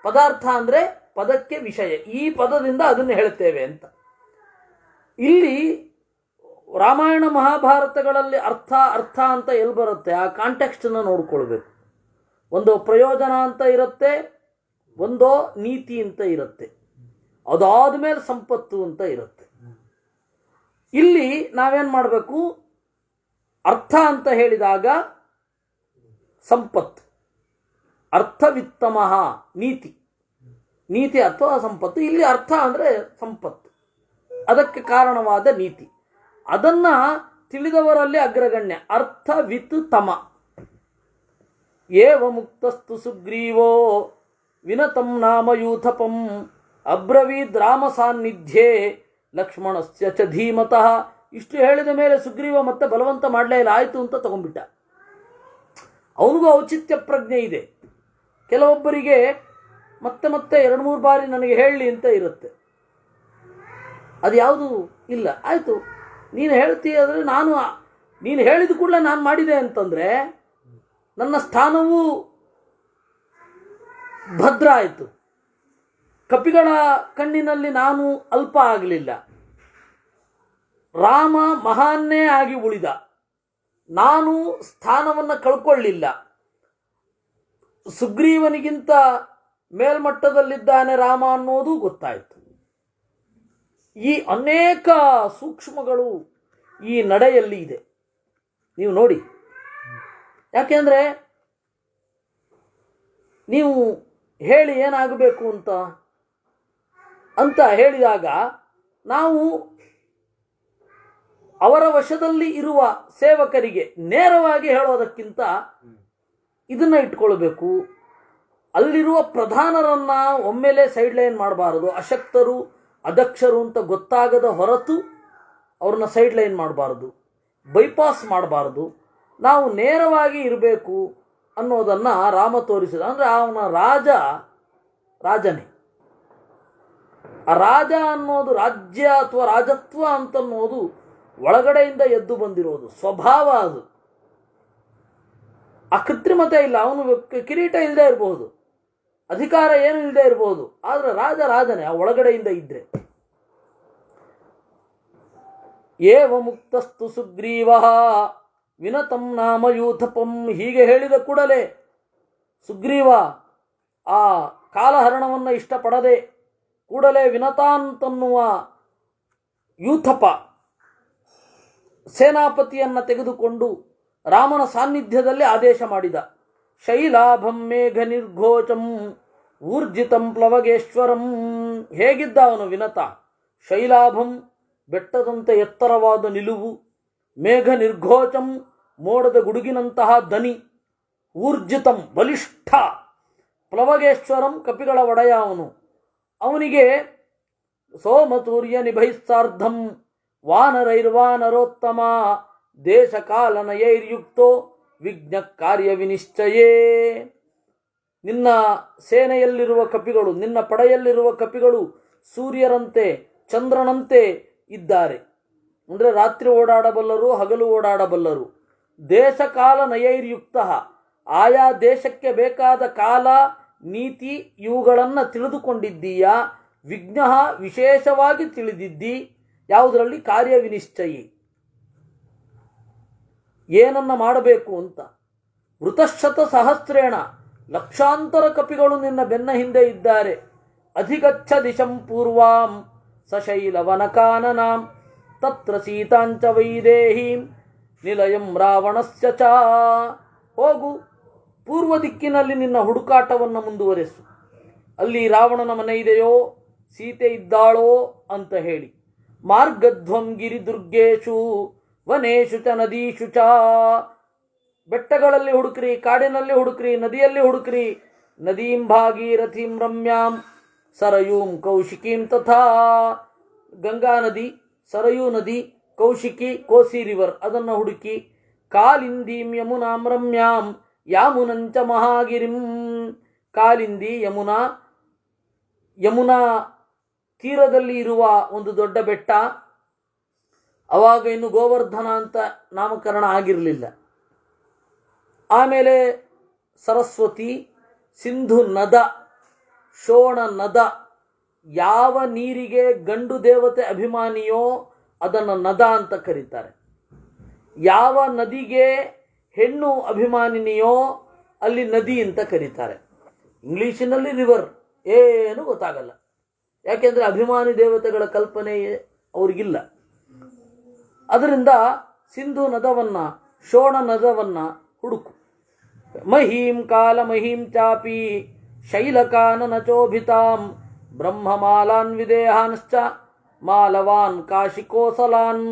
ಪದಾರ್ಥ ಅಂದರೆ ಪದಕ್ಕೆ ವಿಷಯ, ಈ ಪದದಿಂದ ಅದನ್ನು ಹೇಳ್ತೇವೆ ಅಂತ. ಇಲ್ಲಿ ರಾಮಾಯಣ ಮಹಾಭಾರತಗಳಲ್ಲಿ ಅರ್ಥ ಅರ್ಥ ಅಂತ ಎಲ್ಲಿ ಬರುತ್ತೆ, ಆ ಕಾಂಟೆಕ್ಸ್ಟನ್ನು ನೋಡ್ಕೊಳ್ಬೇಕು. ಒಂದು ಪ್ರಯೋಜನ ಅಂತ ಇರುತ್ತೆ, ಒಂದೋ ನೀತಿ ಅಂತ ಇರುತ್ತೆ, ಅದಾದ ಮೇಲೆ ಸಂಪತ್ತು ಅಂತ ಇರುತ್ತೆ. ಇಲ್ಲಿ ನಾವೇನು ಮಾಡಬೇಕು, ಅರ್ಥ ಅಂತ ಹೇಳಿದಾಗ ಸಂಪತ್ತು, ಅರ್ಥವಿತ್ತಮ ನೀತಿ, ನೀತಿ ಅಥವಾ ಸಂಪತ್ತು. ಇಲ್ಲಿ ಅರ್ಥ ಅಂದರೆ ಸಂಪತ್ತು, ಅದಕ್ಕೆ ಕಾರಣವಾದ ನೀತಿ, ಅದನ್ನು ತಿಳಿದವರಲ್ಲಿ ಅಗ್ರಗಣ್ಯ. ಅರ್ಥವಿತ್ ತಮ. ಏವ ಮುಕ್ತಸ್ತು ಸುಗ್ರೀವೋ ವಿನತಂ ನಾಮ ಯೂಥಪಂ ಅಬ್ರವೀದ್ ರಾಮ ಸಾನ್ನಿಧ್ಯೆ ಲಕ್ಷ್ಮಣಸ್ಯ ಚ ಧೀಮತಃ. ಇಷ್ಟು ಹೇಳಿದ ಮೇಲೆ ಸುಗ್ರೀವ ಮತ್ತೆ ಬಲವಂತ ಮಾಡಲೇ ಇಲ್ಲ, ಆಯಿತು ಅಂತ ತಗೊಂಡ್ಬಿಟ್ಟ. ಅವನಿಗೂ ಔಚಿತ್ಯ ಪ್ರಜ್ಞೆ ಇದೆ. ಕೆಲವೊಬ್ಬರಿಗೆ ಮತ್ತೆ ಮತ್ತೆ 2-3 ಬಾರಿ ನನಗೆ ಹೇಳಲಿ ಅಂತ ಇರುತ್ತೆ, ಅದು ಯಾವುದು ಇಲ್ಲ. ಆಯಿತು, ನೀನು ಹೇಳ್ತೀಯ ಅಂದರೆ ನೀನು ಹೇಳಿದ ಕೂಡಲೇ ನಾನು ಮಾಡಿದೆ ಅಂತಂದರೆ ನನ್ನ ಸ್ಥಾನವೂ ಭದ್ರ ಆಯಿತು. ಕಪಿಗಳ ಕಣ್ಣಿನಲ್ಲಿ ನಾನು ಅಲ್ಪ ಆಗಲಿಲ್ಲ, ರಾಮ ಮಹಾನ್ನೇ ಆಗಿ ಉಳಿದ, ನಾನು ಸ್ಥಾನವನ್ನು ಕಳ್ಕೊಳ್ಳಿಲ್ಲ. ಸುಗ್ರೀವನಿಗಿಂತ ಮೇಲ್ಮಟ್ಟದಲ್ಲಿದ್ದಾನೆ ರಾಮ ಅನ್ನೋದು ಗೊತ್ತಾಯಿತು. ಈ ಅನೇಕ ಸೂಕ್ಷ್ಮಗಳು ಈ ನಡೆಯಲ್ಲಿ ಇದೆ, ನೀವು ನೋಡಿ. ಯಾಕೆಂದರೆ ನೀವು ಹೇಳಿ ಏನಾಗಬೇಕು ಅಂತ ಹೇಳಿದಾಗ ನಾವು ಅವರ ವಶದಲ್ಲಿ ಇರುವ ಸೇವಕರಿಗೆ ನೇರವಾಗಿ ಹೇಳೋದಕ್ಕಿಂತ ಇದನ್ನು ಇಟ್ಕೊಳ್ಬೇಕು. ಅಲ್ಲಿರುವ ಪ್ರಧಾನರನ್ನು ಒಮ್ಮೆಲೆ ಸೈಡ್ ಲೈನ್ ಮಾಡಬಾರದು. ಅಶಕ್ತರು ಅದಕ್ಷರು ಅಂತ ಗೊತ್ತಾಗದ ಹೊರತು ಅವ್ರನ್ನ ಸೈಡ್ ಲೈನ್ ಮಾಡಬಾರ್ದು, ಬೈಪಾಸ್ ಮಾಡಬಾರ್ದು. ನಾವು ನೇರವಾಗಿ ಇರಬೇಕು ಅನ್ನೋದನ್ನು ರಾಮ ತೋರಿಸಿದ. ಅಂದರೆ ಅವನ ರಾಜನೇ. ಆ ರಾಜ ಅನ್ನೋದು ರಾಜ್ಯ ಅಥವಾ ರಾಜತ್ವ ಅಂತನ್ನೋದು ಒಳಗಡೆಯಿಂದ ಎದ್ದು ಬಂದಿರೋದು ಸ್ವಭಾವ. ಅದು ಅಕೃತ್ರಿಮತೆ ಇಲ್ಲ. ಅವನು ಕಿರೀಟ ಇಲ್ಲದೆ ಇರಬಹುದು, ಅಧಿಕಾರ ಏನು ಇಲ್ಲದೆ ಇರಬಹುದು, ಆದರೆ ರಾಜನೇ ಆ ಒಳಗಡೆಯಿಂದ ಇದ್ರೆ. ಏವ ಮುಕ್ತಸ್ತು ಸುಗ್ರೀವ ವಿನತಂ ನಾಮ ಯೂಥಪಂ. ಹೀಗೆ ಹೇಳಿದ ಕೂಡಲೇ ಸುಗ್ರೀವ ಆ ಕಾಲಹರಣವನ್ನು ಇಷ್ಟಪಡದೆ ಕೂಡಲೇ ವಿನತಾಂತನ್ನುವ ಯೂಥಪ ಸೇನಾಪತಿಯನ್ನು ತೆಗೆದುಕೊಂಡು ರಾಮನ ಸಾನ್ನಿಧ್ಯದಲ್ಲಿ ಆದೇಶ ಮಾಡಿದ. ಶೈಲಾಭಂ ಮೇಘ ನಿರ್ಘೋಚಂ ಊರ್ಜಿತಂ ಪ್ಲವಗೇಶ್ವರಂ. ಹೇಗಿದ್ದ ಅವನು ವಿನತ? ಶೈಲಾಭಂ, ಬೆಟ್ಟದಂತೆ ಎತ್ತರವಾದ ನಿಲುವು, ಮೇಘ ನಿರ್ಘೋಚಂ, ಮೋಡದ ಗುಡುಗಿನಂತಹ ದನಿ, ಊರ್ಜಿತಂ, ಬಲಿಷ್ಠ, ಪ್ಲವಗೇಶ್ವರಂ, ಕಪಿಗಳ ಒಡೆಯ ಅವನು. ಅವನಿಗೆ ಸೋಮಸೂರ್ಯ ನಿಭೈಸ್ಸಾರ್ಧಂ ವಾನರೈರ್ವಾನರೋತ್ತಮ ದೇಶಕಾಲನಯೈರ್ಯುಕ್ತೋ ವಿಜ್ಞ ಕಾರ್ಯ ವಿನಿಶ್ಚಯೇ. ನಿನ್ನ ಸೇನೆಯಲ್ಲಿರುವ ಕಪಿಗಳು, ನಿನ್ನ ಪಡೆಯಲ್ಲಿರುವ ಕಪಿಗಳು ಸೂರ್ಯರಂತೆ ಚಂದ್ರನಂತೆ ಇದ್ದಾರೆ. ಅಂದರೆ ರಾತ್ರಿ ಓಡಾಡಬಲ್ಲರು, ಹಗಲು ಓಡಾಡಬಲ್ಲರು. ದೇಶಕಾಲ ನಯೈರ್ಯುಕ್ತ, ಆಯಾ ದೇಶಕ್ಕೆ ಬೇಕಾದ ಕಾಲ ನೀತಿ ಇವುಗಳನ್ನು ತಿಳಿದುಕೊಂಡಿದ್ದೀಯಾ. ವಿಜ್ಞ, ವಿಶೇಷವಾಗಿ ತಿಳಿದಿದ್ದಿ. ಯಾವುದರಲ್ಲಿ? ಕಾರ್ಯವಿನಿಶ್ಚಯಿ, ಏನನ್ನ ಮಾಡಬೇಕು ಅಂತ. ವೃತಶತ ಸಹಸ್ರೇಣ, ಲಕ್ಷಾಂತರ ಕಪಿಗಳು ನಿನ್ನ ಬೆನ್ನ ಹಿಂದೆ ಇದ್ದಾರೆ. ಅಧಿಗಚ್ಚ ದಿಶಂ ಪೂರ್ವಾಂ ಸಶೈಲವನಕಾನನಾಂ ತತ್ರ ಸೀತಾಂಚ ವೈದೇಹೀಂ ನಿಲಯಂ ರಾವಣಸ್ಯ ಚ. ಹೋಗು, ಪೂರ್ವ ದಿಕ್ಕಿನಲ್ಲಿ ನಿನ್ನ ಹುಡುಕಾಟವನ್ನು ಮುಂದುವರೆಸು. ಅಲ್ಲಿ ರಾವಣನ ಮನೆ ಇದೆಯೋ, ಸೀತೆ ಇದ್ದಾಳೋ ಅಂತ ಹೇಳಿ. ಮಾರ್ಗಧ್ವಂ ಗಿರಿದುರ್ಗೇಶು ವನೇಶು ಚ ನದೀಶು ಚ. ಬೆಟ್ಟಗಳಲ್ಲಿ ಹುಡುಕ್ರಿ, ಕಾಡಿನಲ್ಲಿ ಹುಡುಕ್ರಿ, ನದಿಯಲ್ಲಿ ಹುಡುಕ್ರಿ. ನದೀಂ ಭಾಗೀರಥೀಂ ರಮ್ಯಾಂ ಸರಯೂಂ ಕೌಶಿಕೀಂ ತಥಾ. ಗಂಗಾ ನದಿ, ಸರಯೂ ನದಿ, ಕೌಶಿಕಿ ಕೋಸಿ ರಿವರ್ ಅದನ್ನು ಹುಡುಕಿ. ಕಾಲಿಂದೀಂ ಯಮುನಾಂ ರಮ್ಯಾಂ ಯಾಮುನಂಚ ಮಹಾಗಿರಿಂ. ಕಾಲಿಂದಿ ಯಮುನಾ, ಯಮುನಾ ತೀರದಲ್ಲಿ ಇರುವ ಒಂದು ದೊಡ್ಡ ಬೆಟ್ಟ. ಅವಾಗ ಇನ್ನು ಗೋವರ್ಧನ ಅಂತ ನಾಮಕರಣ ಆಗಿರಲಿಲ್ಲ. ಆಮೇಲೆ ಸರಸ್ವತಿ, ಸಿಂಧು ನದ, ಶೋಣ ನದ. ಯಾವ ನೀರಿಗೆ ಗಂಡು ದೇವತೆ ಅಭಿಮಾನಿಯೋ ಅದನ್ನು ನದ ಅಂತ ಕರೀತಾರೆ. ಯಾವ ನದಿಗೆ ಹೆಣ್ಣು ಅಭಿಮಾನಿನಿಯೋ ಅಲ್ಲಿ ನದಿ ಅಂತ ಕರೀತಾರೆ. ಇಂಗ್ಲೀಷಿನಲ್ಲಿ ರಿವರ್ ಏನು ಗೊತ್ತಾಗಲ್ಲ, ಯಾಕೆಂದರೆ ಅಭಿಮಾನಿ ದೇವತೆಗಳ ಕಲ್ಪನೆ ಅವ್ರಿಗಿಲ್ಲ. ಅದರಿಂದ ಸಿಂಧು ನದವನ್ನು, ಶೋಣ ನದವನ್ನು ಹುಡುಕು. ಮಹೀಂ ಕಾಲ ಮಹೀಂ ಚಾಪಿ ಶೈಲಕಾನನ ಚೋಭಿತಾಂ ಬ್ರಹ್ಮಮಾಲಾನ್ ವಿದೇಹಾನ್ಶ್ಚ ಮಾಲವಾನ್ ಕಾಶಿಕೋಸಲಾನ್.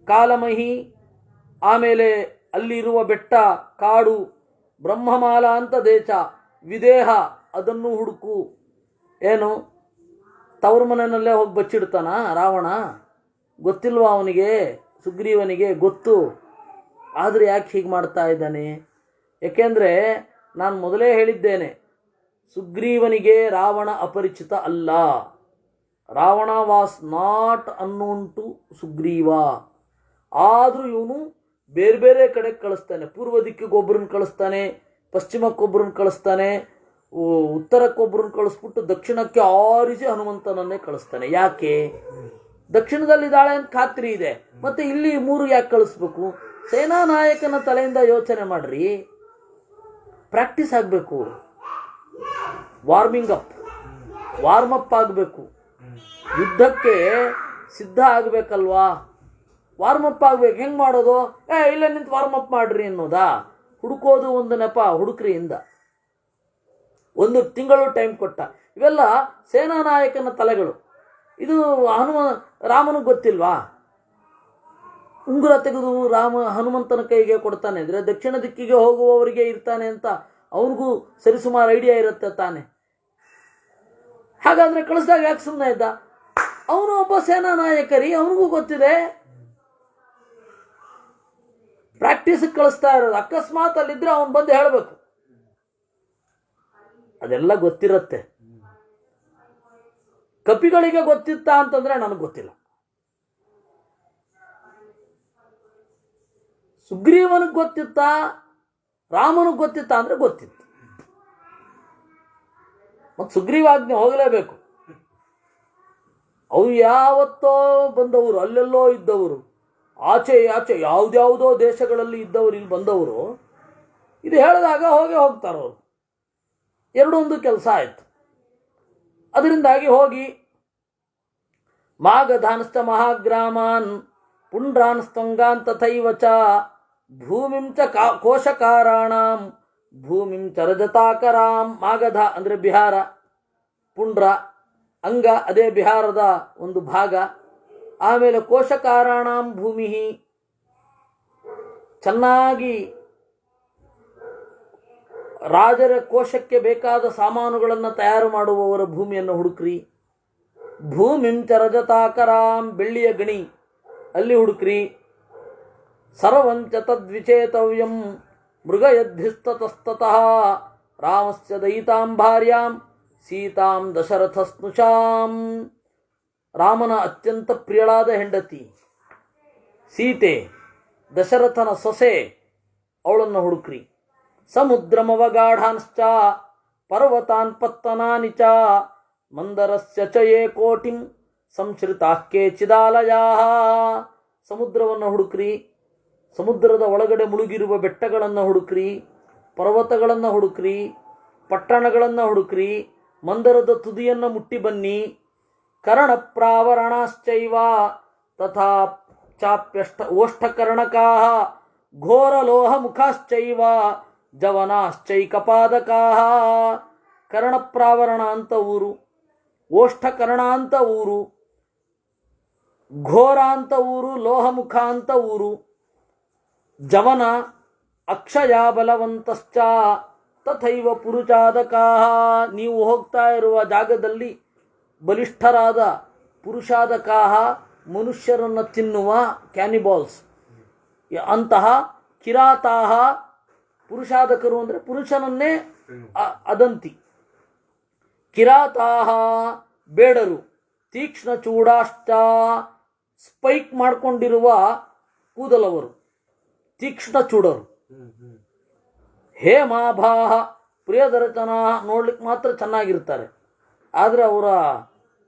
ಕಾಲಮಹಿ, ಆಮೇಲೆ ಅಲ್ಲಿರುವ ಬೆಟ್ಟ, ಕಾಡು, ಬ್ರಹ್ಮಮಾಲ ಅಂತ ದೇಶ, ವಿದೇಹ ಅದನ್ನು ಹುಡುಕು. ಏನು, ತವ್ರ ಮನೆಯಲ್ಲೇ ಹೋಗಿ ಬಚ್ಚಿಡ್ತಾನ ರಾವಣ? ಗೊತ್ತಿಲ್ವಾ ಅವನಿಗೆ? ಸುಗ್ರೀವನಿಗೆ ಗೊತ್ತು. ಆದರೆ ಯಾಕೆ ಹೀಗೆ ಮಾಡ್ತಾ ಇದ್ದಾನೆ? ಏಕೆಂದರೆ ನಾನು ಮೊದಲೇ ಹೇಳಿದ್ದೇನೆ, ಸುಗ್ರೀವನಿಗೆ ರಾವಣ ಅಪರಿಚಿತ ಅಲ್ಲ. Ravana was not unknown to Sugriva. ಆದರೂ ಇವನು ಬೇರೆ ಬೇರೆ ಕಡೆ ಕಳಿಸ್ತಾನೆ. ಪೂರ್ವ ದಿಕ್ಕಿಗೆ ಒಬ್ಬರನ್ನ ಕಳಿಸ್ತಾನೆ, ಪಶ್ಚಿಮಕ್ಕೊಬ್ಬರನ್ನ ಕಳಿಸ್ತಾನೆ, ಉತ್ತರಕ್ಕೊಬ್ಬರನ್ನ ಕಳಿಸ್ಬಿಟ್ಟು ದಕ್ಷಿಣಕ್ಕೆ ಆರಿಸಿ ಹನುಮಂತನನ್ನೇ ಕಳಿಸ್ತಾನೆ. ಯಾಕೆ? ದಕ್ಷಿಣದಲ್ಲಿದ್ದಾಳೆ ಅಂತ ಖಾತ್ರಿ ಇದೆ, ಮತ್ತೆ ಇಲ್ಲಿ 3 ಯಾಕೆ ಕಳಿಸ್ಬೇಕು? ಸೇನಾ ನಾಯಕನ ತಲೆಯಿಂದ ಯೋಚನೆ ಮಾಡ್ರಿ. ಪ್ರಾಕ್ಟೀಸ್ ಆಗಬೇಕು, ವಾರ್ಮಿಂಗ್ ಅಪ್, ವಾರ್ಮಪ್ ಆಗಬೇಕು, ಯುದ್ಧಕ್ಕೆ ಸಿದ್ಧ ಆಗಬೇಕಲ್ವಾ? ವಾರ್ಮಪ್ ಆಗಬೇಕು. ಹೆಂಗೆ ಮಾಡೋದು? ಇಲ್ಲೇ ನಿಂತು ವಾರ್ಮಪ್ ಮಾಡ್ರಿ ಅನ್ನೋದಾ? ಹುಡುಕೋದು ಒಂದು ನೆಪ, ಹುಡುಕ್ರಿಯಿಂದ 1 ತಿಂಗಳು ಟೈಮ್ ಕೊಟ್ಟ. ಇವೆಲ್ಲ ಸೇನಾ ನಾಯಕನ ತಲೆಗಳು. ಇದು ರಾಮನಿಗೆ ಗೊತ್ತಿಲ್ವಾ? ಉಂಗುರ ತೆಗೆದು ಹನುಮಂತನ ಕೈಗೆ ಕೊಡ್ತಾನೆ ಅಂದರೆ ದಕ್ಷಿಣ ದಿಕ್ಕಿಗೆ ಹೋಗುವವರಿಗೆ ಇರ್ತಾನೆ ಅಂತ ಅವನಿಗೂ ಸರಿಸುಮಾರು ಐಡಿಯಾ ಇರುತ್ತೆ ತಾನೆ. ಹಾಗಾದರೆ ಕಳಿಸಿದಾಗ ಯಾಕೆ ಸುಮ್ಮನೆ ಇದ್ದ? ಅವನು ಒಬ್ಬ ಸೇನಾ ನಾಯಕರಿ, ಅವನಿಗೂ ಗೊತ್ತಿದೆ. ಪ್ರಾಕ್ಟೀಸಿಗೆ ಕಳಿಸ್ತಾ ಇರೋದು. ಅಕಸ್ಮಾತ್ ಅಲ್ಲಿದ್ದರೆ ಅವನು ಬಂದು ಹೇಳಬೇಕು. ಅದೆಲ್ಲ ಗೊತ್ತಿರುತ್ತೆ. ಕಪಿಗಳಿಗೆ ಗೊತ್ತಿತ್ತಾ ಅಂತಂದ್ರೆ ನನಗೆ ಗೊತ್ತಿಲ್ಲ. ಸುಗ್ರೀವನಿಗೆ ಗೊತ್ತಿತ್ತಾ, ರಾಮನಿಗೆ ಗೊತ್ತಿತ್ತಾ ಅಂದ್ರೆ ಗೊತ್ತಿತ್ತು. ಮತ್ತು ಸುಗ್ರೀವಾಜ್ಞೆ ಹೋಗಲೇಬೇಕು. ಅವ್ರು ಯಾವತ್ತೋ ಬಂದವರು, ಅಲ್ಲೆಲ್ಲೋ ಇದ್ದವರು, ಆಚೆ ಯಾವುದ್ಯಾವುದೋ ದೇಶಗಳಲ್ಲಿ ಇದ್ದವರು ಇಲ್ಲಿ ಬಂದವರು. ಇದು ಹೇಳಿದಾಗ ಹೋಗ್ತಾರವರು. ಎರಡೊಂದು ಕೆಲಸ ಆಯಿತು. ಅದರಿಂದಾಗಿ ಹೋಗಿ ಮಾಗಧಾನ್ಶ್ಚ ಮಹಾಗ್ರಾಮಾನ್ ಪುಂಡ್ರಾನ್ ಸ್ತಂಗಾನ್ ತಥೈವ ಚ ಭೂಮಿಂ ಚ ಕೋಶಕಾರಾಣಾಂ ಭೂಮಿಂ ಚ ರಜತಾಕರಾಂ. ಮಾಗಧ ಅಂದರೆ ಬಿಹಾರ, ಪುಂಡ್ರ ಅಂಗ ಅದೇ ಬಿಹಾರದ ಒಂದು ಭಾಗ. ಆಮೇಲೆ ಕೋಶಕಾರಾಣಾಂ ಭೂಮಿ, ಚೆನ್ನಾಗಿ ರಾಜರ ಕೋಶಕ್ಕೆ ಬೇಕಾದ ಸಾಮಾನುಗಳನ್ನು ತಯಾರು ಮಾಡುವವರ ಭೂಮಿಯನ್ನು ಹುಡುಕ್ರಿ. ಭೂಮಿಂ ಚ ರಜತಾಕರಾಂ, ಬೆಳ್ಳಿಯ ಗಣಿ ಅಲ್ಲಿ ಹುಡುಕ್ರಿ. ಸರ್ವಂಚ ತದ್ವಿಚೇತವ್ಯಂ ಮೃಗಯದ್ಭಿಸ್ತತಸ್ತತಃ ರಾಮಸ್ಯ ದಯಿತಾಂ ಭಾರ್ಯಾಂ ಸೀತಾಂ ದಶರಥಸ್ನುಷಾಂ. ರಾಮನ ಅತ್ಯಂತ ಪ್ರಿಯಳಾದ ಹೆಂಡತಿ ಸೀತೆ, ದಶರಥನ ಸೊಸೆ, ಅವಳನ್ನು ಹುಡುಕ್ರಿ. ಸಮುದ್ರಮವಗಾಢಾಂಶ್ಚ ಪರ್ವತಾನ್ ಪತ್ತನಾನಿ ಚ ಮಂದರಸ್ಯ ಚ ಯೇ ಕೋಟಿಂ ಸಂಶ್ರಿತಾ ಕೇಚಿದಾಲಯಾ. ಸಮುದ್ರವನ್ನು ಹುಡುಕ್ರಿ, ಸಮುದ್ರದ ಒಳಗಡೆ ಮುಳುಗಿರುವ ಬೆಟ್ಟಗಳನ್ನು ಹುಡುಕ್ರಿ, ಪರ್ವತಗಳನ್ನು ಹುಡುಕ್ರಿ, ಪಟ್ಟಣಗಳನ್ನು ಹುಡುಕ್ರಿ, ಮಂದರದ ತುದಿಯನ್ನು ಮುಟ್ಟಿ ಬನ್ನಿ. ಕರ್ಣಪ್ರಾವರಣಾಶ್ಚೈವ ತಥಾ ಚಾಪ್ಯಷ್ಟ ಓಷ್ಠಕರ್ಣಕಾಃ ಘೋರಲೋಹಮುಖಾಶ್ಚೈವ ಜವನಾಶ್ಚೈಕಪಾದಕಾಃ. ಕರ್ಣಪ್ರಾವರಣ ಅಂತ ಊರು, ಓಷ್ಠಕರ್ಣ ಅಂತ ಊರು, ಘೋರ ಅಂತ ಊರು, ಲೋಹಮುಖ ಅಂತ ಊರು, ಜವನ ಅಕ್ಷಯ ಬಲವಂತಶ್ಚ ತಥೈವ ಪುರುಷಾದಕಾಃ. ನೀವು ಹೋಗ್ತಾ ಇರುವ ಜಾಗದಲ್ಲಿ ಬಲಿಷ್ಠರಾದ ಪುರುಷಾದಕಾಹ, ಮನುಷ್ಯರನ್ನು ತಿನ್ನುವ ಕ್ಯಾನಿಬಾಲ್ಸ್ ಅಂತಹ ಕಿರಾತಾಹ. ಪುರುಷಾದಕರು ಅಂದರೆ ಪುರುಷನನ್ನೇ ಅದಂತಿ. ಕಿರಾತಾಹ ಬೇಡರು. ತೀಕ್ಷ್ಣ ಚೂಡಾಷ್ಟ ಸ್ಪೈಕ್ ಮಾಡಿಕೊಂಡಿರುವ ಕೂದಲವರು, ತೀಕ್ಷ್ಣ ಚೂಡರು. ಹೇಮಾಭಾಹ ಪ್ರಿಯದರ್ಶನ, ನೋಡ್ಲಿಕ್ಕೆ ಮಾತ್ರ ಚೆನ್ನಾಗಿರ್ತಾರೆ, ಆದರೆ ಅವರ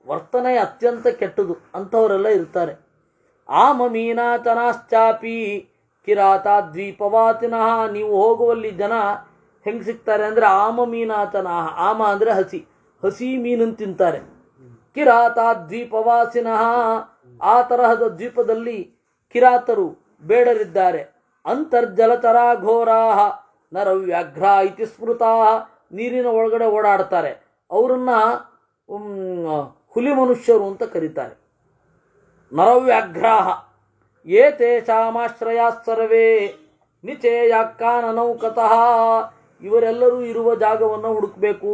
ವರ್ತನೆ ಅತ್ಯಂತ ಕೆಟ್ಟದು. ಅಂಥವರೆಲ್ಲ ಇರ್ತಾರೆ. ಆಮ ಮೀನಾಚನಾಶ್ಚಾಪಿ ಕಿರಾತ ದ್ವೀಪವಾತಿನಃ. ನೀವು ಹೋಗುವಲ್ಲಿ ಜನ ಹೆಂಗೆ ಸಿಗ್ತಾರೆ ಅಂದರೆ ಆಮ ಮೀನಾಚನಾಹ. ಆಮ ಅಂದರೆ ಹಸಿ, ಹಸಿ ಮೀನನ್ನು ತಿಂತಾರೆ. ಕಿರಾತ ದ್ವೀಪವಾಸಿನಃ, ಆ ತರಹದ ದ್ವೀಪದಲ್ಲಿ ಕಿರಾತರು ಬೇಡರಿದ್ದಾರೆ. ಅಂತರ್ಜಲಚರಾ ಘೋರಾಹ ನರವ್ಯಾಘ್ರ ಇತಿ ಸ್ಮೃತಾ. ನೀರಿನ ಒಳಗಡೆ ಓಡಾಡ್ತಾರೆ, ಅವರನ್ನು ಹುಲಿ ಮನುಷ್ಯರು ಅಂತ ಕರೀತಾರೆ. ನರವ್ಯಾಘ್ರಾಹ ಯೇ ತೇಷಾಮಾಶ್ರಯಾ ಸರ್ವೇ ನಿಚೇಯಾಕಾನನೌಕತಃ. ಇವರೆಲ್ಲರೂ ಇರುವ ಜಾಗವನ್ನು ಹುಡುಕಬೇಕು.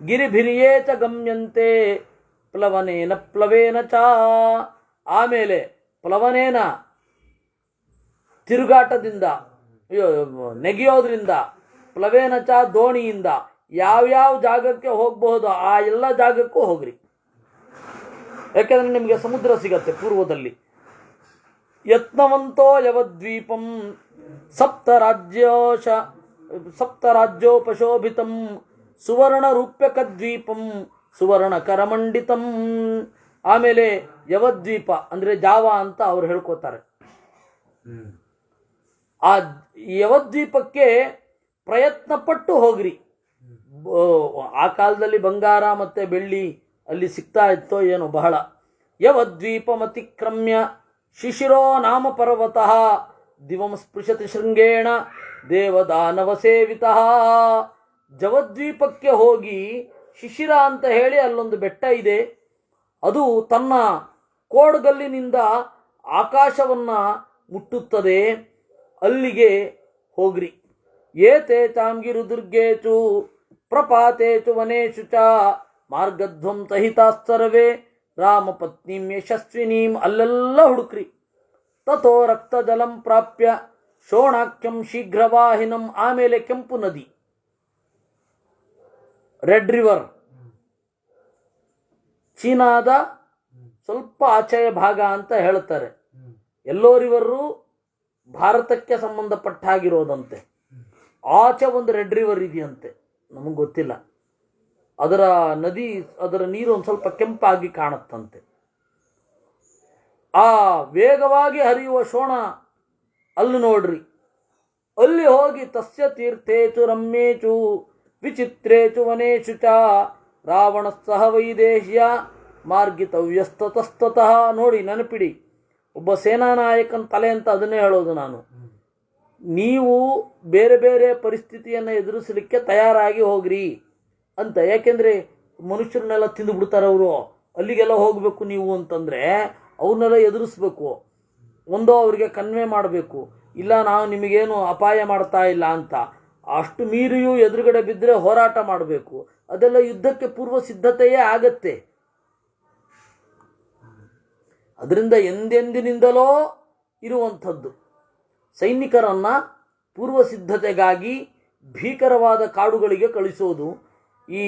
ಗಿರಿಭಿರಿಯೇ ಚ ಗಮ್ಯಂತೆ ಪ್ಲವನೇನ ಪ್ಲವೇನ ಚ. ಆಮೇಲೆ ಪ್ಲವನೇನ ತಿರುಗಾಟದಿಂದ, ನೆಗೆಯೋದ್ರಿಂದ, ಪ್ಲವೇನ ಚ ದೋಣಿಯಿಂದ ಯಾವ್ಯಾವ ಜಾಗಕ್ಕೆ ಹೋಗಬಹುದು ಆ ಎಲ್ಲ ಜಾಗಕ್ಕೂ ಹೋಗ್ರಿ. ಯಾಕೆಂದರೆ ನಿಮಗೆ ಸಮುದ್ರ ಸಿಗತ್ತೆ ಪೂರ್ವದಲ್ಲಿ. ಯತ್ನವಂತೋ ಯವದ್ವೀಪಂ ಸಪ್ತರಾಜ್ಯೋಪಶೋಭಿತಂ ಸುವರ್ಣ ರೂಪ್ಯಕದ್ವೀಪಂ ಸುವರ್ಣ ಕರಮಂಡಿತಂ. ಆಮೇಲೆ ಯವದ್ವೀಪ ಅಂದರೆ ಜಾವ ಅಂತ ಅವ್ರು ಹೇಳ್ಕೋತಾರೆ. ಆ ಯವದ್ವೀಪಕ್ಕೆ ಪ್ರಯತ್ನ ಪಟ್ಟು ಹೋಗ್ರಿ. ಆ ಕಾಲದಲ್ಲಿ ಬಂಗಾರ ಮತ್ತು ಬೆಳ್ಳಿ ಅಲ್ಲಿ ಸಿಗ್ತಾ ಇತ್ತೋ ಏನೋ ಬಹಳ. ಯವದ್ವೀಪಮತಿಕ್ರಮ್ಯ ಶಿಶಿರೋ ನಾಮ ಪರ್ವತಃ ದಿವಂ ಸ್ಪೃಶತಿ ಶೃಂಗೇಣ ದೇವದಾನವ ಸೇವಿತಃ. ಜವದ್ವೀಪಕ್ಕೆ ಹೋಗಿ ಶಿಶಿರ ಅಂತ ಹೇಳಿ ಅಲ್ಲೊಂದು ಬೆಟ್ಟ ಇದೆ, ಅದು ತನ್ನ ಕೋಡ್ಗಲ್ಲಿನಿಂದ ಆಕಾಶವನ್ನು ಮುಟ್ಟುತ್ತದೆ. ಅಲ್ಲಿಗೆ ಹೋಗ್ರಿ. ಏತೆ ಚಾಂಗಿರು ದುರ್ಗೇಚು ಪ್ರಪಾತೇಚು ವನೇಶು ಚ ಮಾರ್ಗಧ್ವಂ ಸಹಿತಾಸ್ತರ್ವೇ ರಾಮಪತ್ನೀಂ ಯಶಸ್ವಿನೀಂ. ಅಲ್ಲೆಲ್ಲ ಹುಡುಕ್ರಿ. ತಥೋ ರಕ್ತ ಜಲಂ ಪ್ರಾಪ್ಯ ಶೋಣಾಖ್ಯಂ ಶೀಘ್ರವಾಹಿನಂ. ಆಮೇಲೆ ಕೆಂಪು ನದಿ, ರೆಡ್ ರಿವರ್, ಚೀನಾದ ಸ್ವಲ್ಪ ಆಚೆಯ ಭಾಗ ಅಂತ ಹೇಳ್ತಾರೆ. ಎಲ್ಲೋ ರಿವರು ಭಾರತಕ್ಕೆ ಸಂಬಂಧಪಟ್ಟ ಹಾಗಿರೋದಂತೆ. ಆಚೆ ಒಂದು ರೆಡ್ ರಿವರ್ ಇದೆಯಂತೆ, ನಮಗೆ ಗೊತ್ತಿಲ್ಲ. ಅದರ ನದಿ, ಅದರ ನೀರು ಒಂದು ಸ್ವಲ್ಪ ಕೆಂಪಾಗಿ ಕಾಣುತ್ತಂತೆ. ಆ ವೇಗವಾಗಿ ಹರಿಯುವ ಶೋಣ ಅಲ್ಲಿ ನೋಡ್ರಿ. ಅಲ್ಲಿ ಹೋಗಿ ತಸ್ಯ ತೀರ್ಥೇಚು ರಮ್ಯೇಚು ವಿಚಿತ್ರೇಚು ವನೇಶು ಚ ರಾವಣ ಸಹ ವೈದೇಹ್ಯ ಮಾರ್ಗಿತವ್ಯಸ್ತತಸ್ತತಃ. ನೋಡಿ, ನೆನಪಿಡಿ, ಒಬ್ಬ ಸೇನಾ ನಾಯಕನ ತಲೆ ಅಂತ ಅದನ್ನೇ ಹೇಳೋದು ನಾನು. ನೀವು ಬೇರೆ ಬೇರೆ ಪರಿಸ್ಥಿತಿಯನ್ನು ಎದುರಿಸಲಿಕ್ಕೆ ತಯಾರಾಗಿ ಹೋಗ್ರಿ ಅಂತ. ಯಾಕೆಂದರೆ ಮನುಷ್ಯರನ್ನೆಲ್ಲ ತಿಂದು ಬಿಡ್ತಾರೆ ಅವರು. ಅಲ್ಲಿಗೆಲ್ಲ ಹೋಗಬೇಕು ನೀವು ಅಂತಂದರೆ ಅವ್ರನ್ನೆಲ್ಲ ಎದುರಿಸ್ಬೇಕು. ಒಂದೋ ಅವರಿಗೆ ಕನ್ವೆ ಮಾಡಬೇಕು, ಇಲ್ಲ ನಾವು ನಿಮಗೇನು ಅಪಾಯ ಮಾಡ್ತಾ ಇಲ್ಲ ಅಂತ. ಅಷ್ಟು ಮೀರಿಯೂ ಎದುರುಗಡೆ ಬಿದ್ದರೆ ಹೋರಾಟ ಮಾಡಬೇಕು. ಅದೆಲ್ಲ ಯುದ್ಧಕ್ಕೆ ಪೂರ್ವ ಸಿದ್ಧತೆಯೇ ಆಗತ್ತೆ. ಅದರಿಂದ ಎಂದೆಂದಿನಿಂದಲೋ ಇರುವಂಥದ್ದು. ಸೈನಿಕರನ್ನು ಪೂರ್ವ ಸಿದ್ಧತೆಗಾಗಿ ಭೀಕರವಾದ ಕಾಡುಗಳಿಗೆ ಕಳಿಸೋದು. ಈ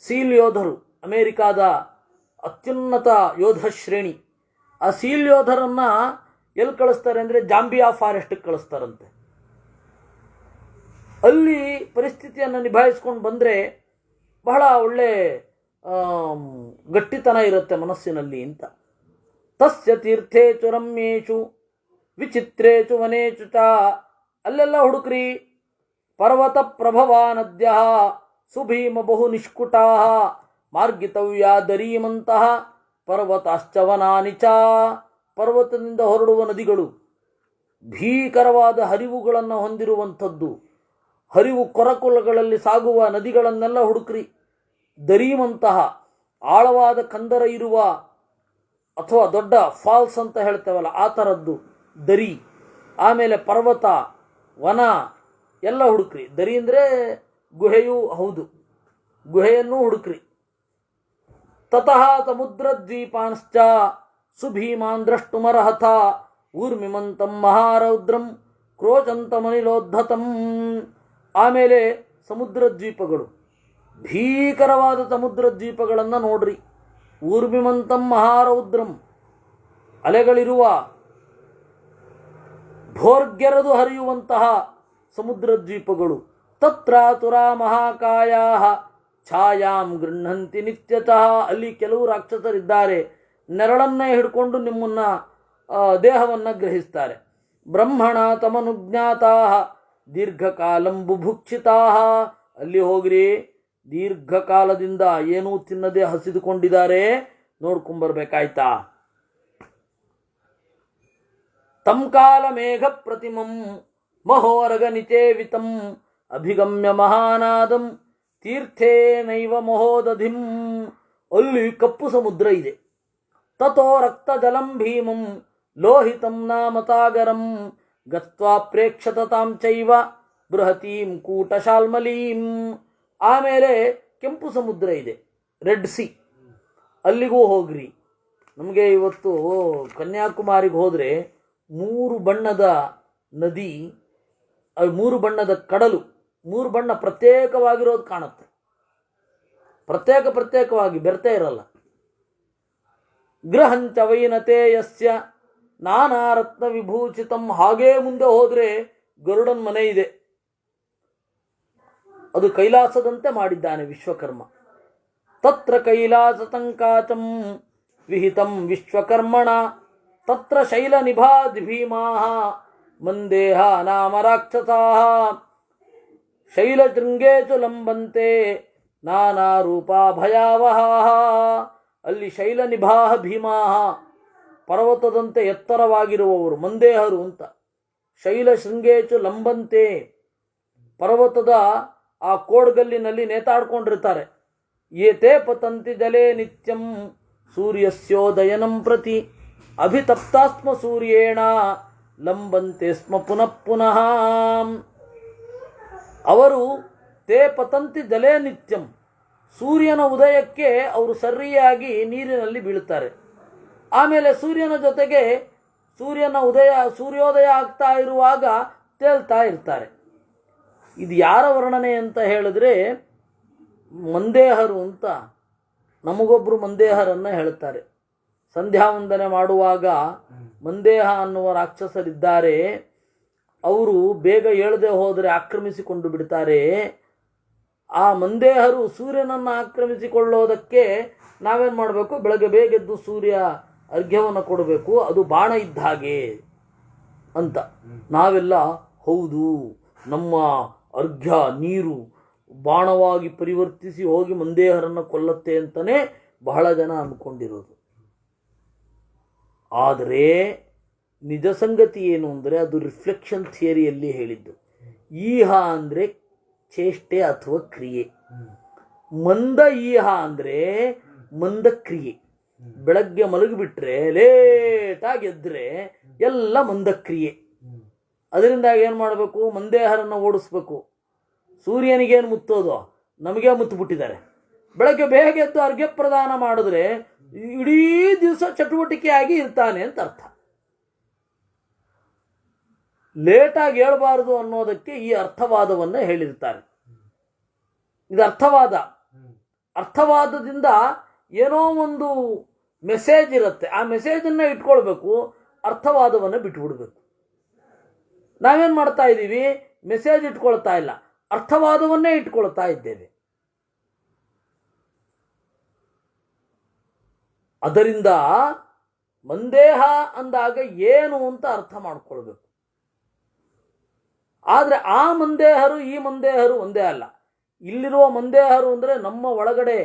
ಸೀಲ್ ಯೋಧರು, ಅಮೇರಿಕಾದ ಅತ್ಯುನ್ನತ ಯೋಧ ಶ್ರೇಣಿ, ಆ ಸೀಲ್ ಯೋಧರನ್ನು ಎಲ್ಲಿ ಕಳಿಸ್ತಾರೆ ಅಂದರೆ ಜಾಂಬಿಯಾ ಫಾರೆಸ್ಟ್ಗೆ ಕಳಿಸ್ತಾರಂತೆ. ಅಲ್ಲಿ ಪರಿಸ್ಥಿತಿಯನ್ನು ನಿಭಾಯಿಸ್ಕೊಂಡು ಬಂದರೆ ಬಹಳ ಒಳ್ಳೆ ಗಟ್ಟಿತನ ಇರುತ್ತೆ ಮನಸ್ಸಿನಲ್ಲಿ ಅಂತ. ತಸ್ಯ ತೀರ್ಥೇಚು ರಮ್ಯೇಶು ವಿಚಿತ್ರೇಚು ವನೇಚು ಚ, ಅಲ್ಲೆಲ್ಲ ಹುಡುಕ್ರಿ. ಪರ್ವತ ಪ್ರಭವಾ ನದ್ಯ ಸುಭೀಮ ಬಹು ನಿಷ್ಕುಟಾ ಮಾರ್ಗಿತವ್ಯ ದರೀಮಂತಹ ಪರ್ವತಾಶ್ಚವನಾನಿ ಚ. ಪರ್ವತದಿಂದ ಹೊರಡುವ ನದಿಗಳು ಭೀಕರವಾದ ಹರಿವುಗಳನ್ನು ಹೊಂದಿರುವಂಥದ್ದು. ಹರಿವು ಕೊರಕುಲಗಳಲ್ಲಿ ಸಾಗುವ ನದಿಗಳನ್ನೆಲ್ಲ ಹುಡುಕ್ರಿ. ದರೀಮಂತಹ ಆಳವಾದ ಕಂದರ ಇರುವ ಅಥವಾ ದೊಡ್ಡ ಫಾಲ್ಸ್ ಅಂತ ಹೇಳ್ತೇವಲ್ಲ ಆ ಥರದ್ದು ದರಿ. ಆಮೇಲೆ ಪರ್ವತ, ವನ ಎಲ್ಲ ಹುಡುಕ್ರಿ. ದರಿ ಅಂದರೆ ಗುಹೆಯೂ ಹೌದು, ಗುಹೆಯನ್ನೂ ಹುಡುಕ್ರಿ. ತತಃ ಸಮುದ್ರದ್ವೀಪಾಂಶ್ಚ ಸುಭೀಮಾನ್ ದ್ರಷ್ಟುಮರ್ಹಥ ಊರ್ಮಿಮಂತಂ ಮಹಾರೌದ್ರಂ ಕ್ರೋಚಂತಮನಿಲೋದ್ಧತಂ. ಆಮೇಲೆ ಸಮುದ್ರ ದ್ವೀಪಗಳು, ಭೀಕರವಾದ ಸಮುದ್ರ ದ್ವೀಪಗಳನ್ನು ನೋಡ್ರಿ. ಊರ್ಮಿಮಂತಂ ಮಹಾರೌದ್ರಂ, ಅಲೆಗಳಿರುವ ಭೋರ್ಗೆರೆದು ಹರಿಯುವಂತಹ ಸಮುದ್ರ ದ್ವೀಪಗಳು. ತತ್ರಾತುರಾ ಮಹಾಕಾಯಾ ಛಾಯಾಂ ಗೃಹಂತಿ ನಿತ್ಯತಃ. ಅಲ್ಲಿ ಕೆಲವು ರಾಕ್ಷಸರಿದ್ದಾರೆ, ನೆರಳನ್ನೇ ಹಿಡ್ಕೊಂಡು ನಿಮ್ಮನ್ನ ದೇಹವನ್ನು ಗ್ರಹಿಸ್ತಾರೆ. ಬ್ರಹ್ಮಣ ತಮನುಜ್ಞಾತಾ ದೀರ್ಘಕಾಲಂ ಬುಭುಕ್ಷಿತಾ. ಅಲ್ಲಿ ಹೋಗ್ರಿ, ದೀರ್ಘಕಾಲದಿಂದ ಏನೂ ತಿನ್ನದೆ ಹಸಿದುಕೊಂಡಿದ್ದಾರೆ, ನೋಡ್ಕೊಂಬರ್ಬೇಕಾಯ್ತಾ. ತಂ ಕಾಲ ಮೇಘ ಪ್ರತಿಮಂ ಮಹೋರಗ ನಿಚೇವಿತಂ ಅಭಿಗಮ್ಯ ಮಹಾನಾದಂ ತೀರ್ಥೇನೈವ ಮಹೋದಧಿಂ. ಅಲ್ಲಿ ಕಪ್ಪು ಸಮುದ್ರ ಇದೆ. ತಥೋ ರಕ್ತ ಜಲಂ ಭೀಮಂ ಲೋಹಿತಂ ನಾಮ ಸಾಗರಂ ಗತ್ವಾ ಪ್ರೇಕ್ಷತ ತಾಂ ಚೈವ ಬೃಹತೀಂ ಕೂಟಶಾಲ್ಮಲೀಂ. ಆಮೇಲೆ ಕೆಂಪು ಸಮುದ್ರ ಇದೆ, ರೆಡ್ ಸಿ, ಅಲ್ಲಿಗೂ ಹೋಗ್ರಿ. ನಮಗೆ ಇವತ್ತು ಕನ್ಯಾಕುಮಾರಿಗೆ ಹೋದರೆ 3 ಬಣ್ಣದ ನದಿ, 3 ಬಣ್ಣದ ಕಡಲು, 3 ಬಣ್ಣ ಪ್ರತ್ಯೇಕವಾಗಿರೋದು ಕಾಣುತ್ತೆ. ಪ್ರತ್ಯೇಕವಾಗಿ ಬೆರ್ತಾ ಇರಲ್ಲ. ಗೃಹಂಚ ವೈನತೇಯಸ್ಯ ನಾನಾ ರತ್ನ ವಿಭೂಷಿತಂ. ಹಾಗೇ ಮುಂದೆ ಹೋದರೆ ಗರುಡನ್ ಮನೆ ಇದೆ, ಅದು ಕೈಲಾಸದಂತೆ ಮಾಡಿದ್ದಾನೆ ವಿಶ್ವಕರ್ಮ. ತತ್ರ ಕೈಲಾಸ ತಂಕಾಚಂ ವಿಹಿತಂ ವಿಶ್ವಕರ್ಮಣ ತತ್ರ ಶೈಲ ನಿಭಾದ್ ಭೀಮಾ ಮಂದೇಹ ನಾಮ ರಾಕ್ಷಸಾ ಶೈಲಶೃಂಗೇಚು ಲಂಬಂತೆ ನಾನಾ ರೂಪಾ ಭಯಾವಹ. ಅಲ್ಲಿ ಶೈಲ ನಿಭಾಹ ಭೀಮಾಹ, ಪರ್ವತದಂತೆ ಎತ್ತರವಾಗಿರುವವರು ಮಂದೇಹರು ಅಂತ. ಶೈಲ ಶೃಂಗೇಚು ಲಂಬಂತೆ, ಪರ್ವತದ ಆ ಕೋಡ್ಗಲ್ಲಿನಲ್ಲಿ ನೇತಾಡ್ಕೊಂಡಿರ್ತಾರೆ. ಏತೇ ಪತಂತಿ ಜಲೇ ನಿತ್ಯಂ ಸೂರ್ಯಸ್ಯೋದಯನಂ ಪ್ರತಿ ಅಭಿತಪ್ತಾಸ್ಮ ಸೂರ್ಯೇಣ ಲಂಬಂತೆ ಸ್ಮ ಪುನಃ ಪುನಃ. ಅವರು ತೇ ಪತಂತಿ ಜಲೇ ನಿತ್ಯಂ, ಸೂರ್ಯನ ಉದಯಕ್ಕೆ ಅವರು ಸರಿಯಾಗಿ ನೀರಿನಲ್ಲಿ ಬೀಳುತ್ತಾರೆ. ಆಮೇಲೆ ಸೂರ್ಯನ ಜೊತೆಗೆ ಸೂರ್ಯೋದಯ ಆಗ್ತಾ ಇರುವಾಗ ತೇಲ್ತಾ ಇರ್ತಾರೆ. ಇದು ಯಾರ ವರ್ಣನೆ ಅಂತ ಹೇಳಿದ್ರೆ ಮಂದೇಹರು ಅಂತ. ನಮಗೊಬ್ಬರು ಮಂದೇಹರನ್ನು ಹೇಳ್ತಾರೆ. ಸಂಧ್ಯಾ ವಂದನೆ ಮಾಡುವಾಗ ಮಂದೇಹ ಅನ್ನುವ ರಾಕ್ಷಸರಿದ್ದಾರೆ. ಅವರು ಬೇಗ ಏಳದೆ ಹೋದರೆ ಆಕ್ರಮಿಸಿಕೊಂಡು ಬಿಡ್ತಾರೆ. ಆ ಮಂದೇಹರು ಸೂರ್ಯನನ್ನು ಆಕ್ರಮಿಸಿಕೊಳ್ಳೋದಕ್ಕೆ ನಾವೇನು ಮಾಡಬೇಕು? ಬೆಳಗ್ಗೆ ಬೇಗ ಎದ್ದು ಸೂರ್ಯ ಅರ್ಘ್ಯವನ್ನು ಕೊಡಬೇಕು, ಅದು ಬಾಣ ಇದ್ದ ಹಾಗೆ ಅಂತ. ನಾವೆಲ್ಲ ಹೌದು, ನಮ್ಮ ಅರ್ಘ್ಯ ನೀರು ಬಾಣವಾಗಿ ಪರಿವರ್ತಿಸಿ ಹೋಗಿ ಮಂದೇಹರನ್ನು ಕೊಲ್ಲತ್ತೆ ಅಂತಲೇ ಬಹಳ ಜನ ಅಂದ್ಕೊಂಡಿರೋದು. ಆದರೆ ನಿಜ ಸಂಗತಿ ಏನು ಅಂದರೆ ಅದು ರಿಫ್ಲೆಕ್ಷನ್ ಥಿಯರಿಯಲ್ಲಿ ಹೇಳಿದ್ದು. ಈಹ ಅಂದರೆ ಚೇಷ್ಟೆ ಅಥವಾ ಕ್ರಿಯೆ, ಮಂದ ಈಹ ಅಂದರೆ ಮಂದ ಕ್ರಿಯೆ. ಬೆಳಗ್ಗೆ ಮಲಗಿಬಿಟ್ರೆ ಲೇಟಾಗಿ ಎದ್ದರೆ ಎಲ್ಲ ಮಂದ ಕ್ರಿಯೆ. ಅದರಿಂದಾಗಿ ಏನು ಮಾಡಬೇಕು? ಮಂದೇಹರನ್ನು ಓಡಿಸ್ಬೇಕು. ಸೂರ್ಯನಿಗೇನು ಮುತ್ತೋದು, ನಮಗೆ ಮುತ್ತುಬಿಟ್ಟಿದ್ದಾರೆ. ಬೆಳಗ್ಗೆ ಬೇಗ ಎದ್ದು ಅರ್ಘ್ಯ ಪ್ರದಾನ ಮಾಡಿದ್ರೆ ಇಡೀ ದಿವಸ ಚಟುವಟಿಕೆಯಾಗಿ ಇರ್ತಾನೆ ಅಂತ ಅರ್ಥ. ಲೇಟಾಗಿ ಹೇಳ್ಬಾರ್ದು ಅನ್ನೋದಕ್ಕೆ ಈ ಅರ್ಥವಾದವನ್ನು ಹೇಳಿರ್ತಾರೆ. ಇದು ಅರ್ಥವಾದ. ಅರ್ಥವಾದದಿಂದ ಏನೋ ಒಂದು ಮೆಸೇಜ್ ಇರುತ್ತೆ, ಆ ಮೆಸೇಜನ್ನು ಇಟ್ಕೊಳ್ಬೇಕು, ಅರ್ಥವಾದವನ್ನು ಬಿಟ್ಟುಬಿಡ್ಬೇಕು. ನಾವೇನು ಮಾಡ್ತಾ ಇದ್ದೀವಿ? ಮೆಸೇಜ್ ಇಟ್ಕೊಳ್ತಾ ಇಲ್ಲ, ಅರ್ಥವಾದವನ್ನೇ ಇಟ್ಕೊಳ್ತಾ ಇದ್ದೇವೆ. ಅದರಿಂದ ಮಂದೇಹ ಅಂದಾಗ ಏನು ಅಂತ ಅರ್ಥ ಮಾಡ್ಕೊಳ್ಬೇಕು. ಆದರೆ ಆ ಮಂದೇಹರು ಈ ಮಂದೇಹರು ಒಂದೇ ಅಲ್ಲ. ಇಲ್ಲಿರುವ ಮಂದೇಹರು ಅಂದರೆ ನಮ್ಮ ಒಳಗಡೆ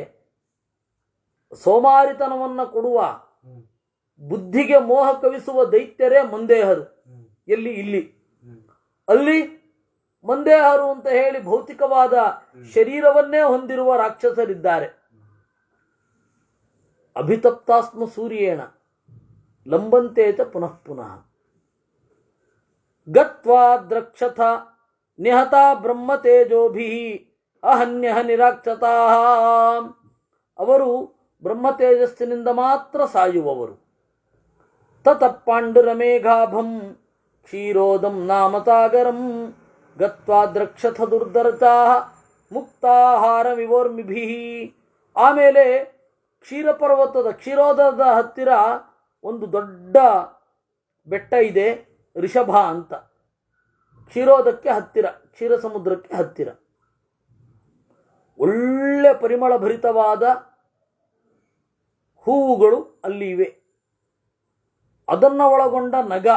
ಸೋಮಾರಿತನವನ್ನು ಕೊಡುವ, ಬುದ್ಧಿಗೆ ಮೋಹ ಕವಿಸುವ ದೈತ್ಯರೇ ಮಂದೇಹರು. ಎಲ್ಲಿ? ಇಲ್ಲಿ. ಅಲ್ಲಿ ಮಂದೇಹರು ಅಂತ ಹೇಳಿ ಭೌತಿಕವಾದ ಶರೀರವನ್ನೇ ಹೊಂದಿರುವ ರಾಕ್ಷಸರಿದ್ದಾರೆ. ಅಭಿತಪ್ತಾಸ್ಮ ಸೂರ್ಯೇಣ ಲಂಬಂತೇತ ಪುನಃ ಪುನಃ ಗತ್ವಾ ದ್ರಕ್ಷಥ ನಿಹತ ಬ್ರಹ್ಮತೇಜೋಭಿ ಅಹನ್ಯಹ ನಿರಾಕ್ಷತಾ. ಅವರು ಬ್ರಹ್ಮತೇಜಸ್ಸಿನಿಂದ ಮಾತ್ರ ಸಾಯುವವರು. ತತ ಪಾಂಡುರಮೇಘಾಭಂ ಕ್ಷೀರೋದಂ ನಾಮ ಸಾಗರಂ ಗತ್ವಾ ದ್ರಕ್ಷಥ ದುರ್ಧರ್ಚಾ ಮುಕ್ತಾಹಾರ ವಿವೋರ್ಮಿಭಿ. ಆಮೇಲೆ ಕ್ಷೀರೋದದ ಹತ್ತಿರ ಒಂದು ದೊಡ್ಡ ಬೆಟ್ಟ ಇದೆ, ಋಷಭ ಅಂತ. ಕ್ಷೀರೋದಕ್ಕೆ ಹತ್ತಿರ, ಕ್ಷೀರ ಸಮುದ್ರಕ್ಕೆ ಹತ್ತಿರ ಒಳ್ಳೆ ಪರಿಮಳ ಭರಿತವಾದ ಹೂವುಗಳು ಅಲ್ಲಿ ಇವೆ. ಅದನ್ನು ಒಳಗೊಂಡ ನಗ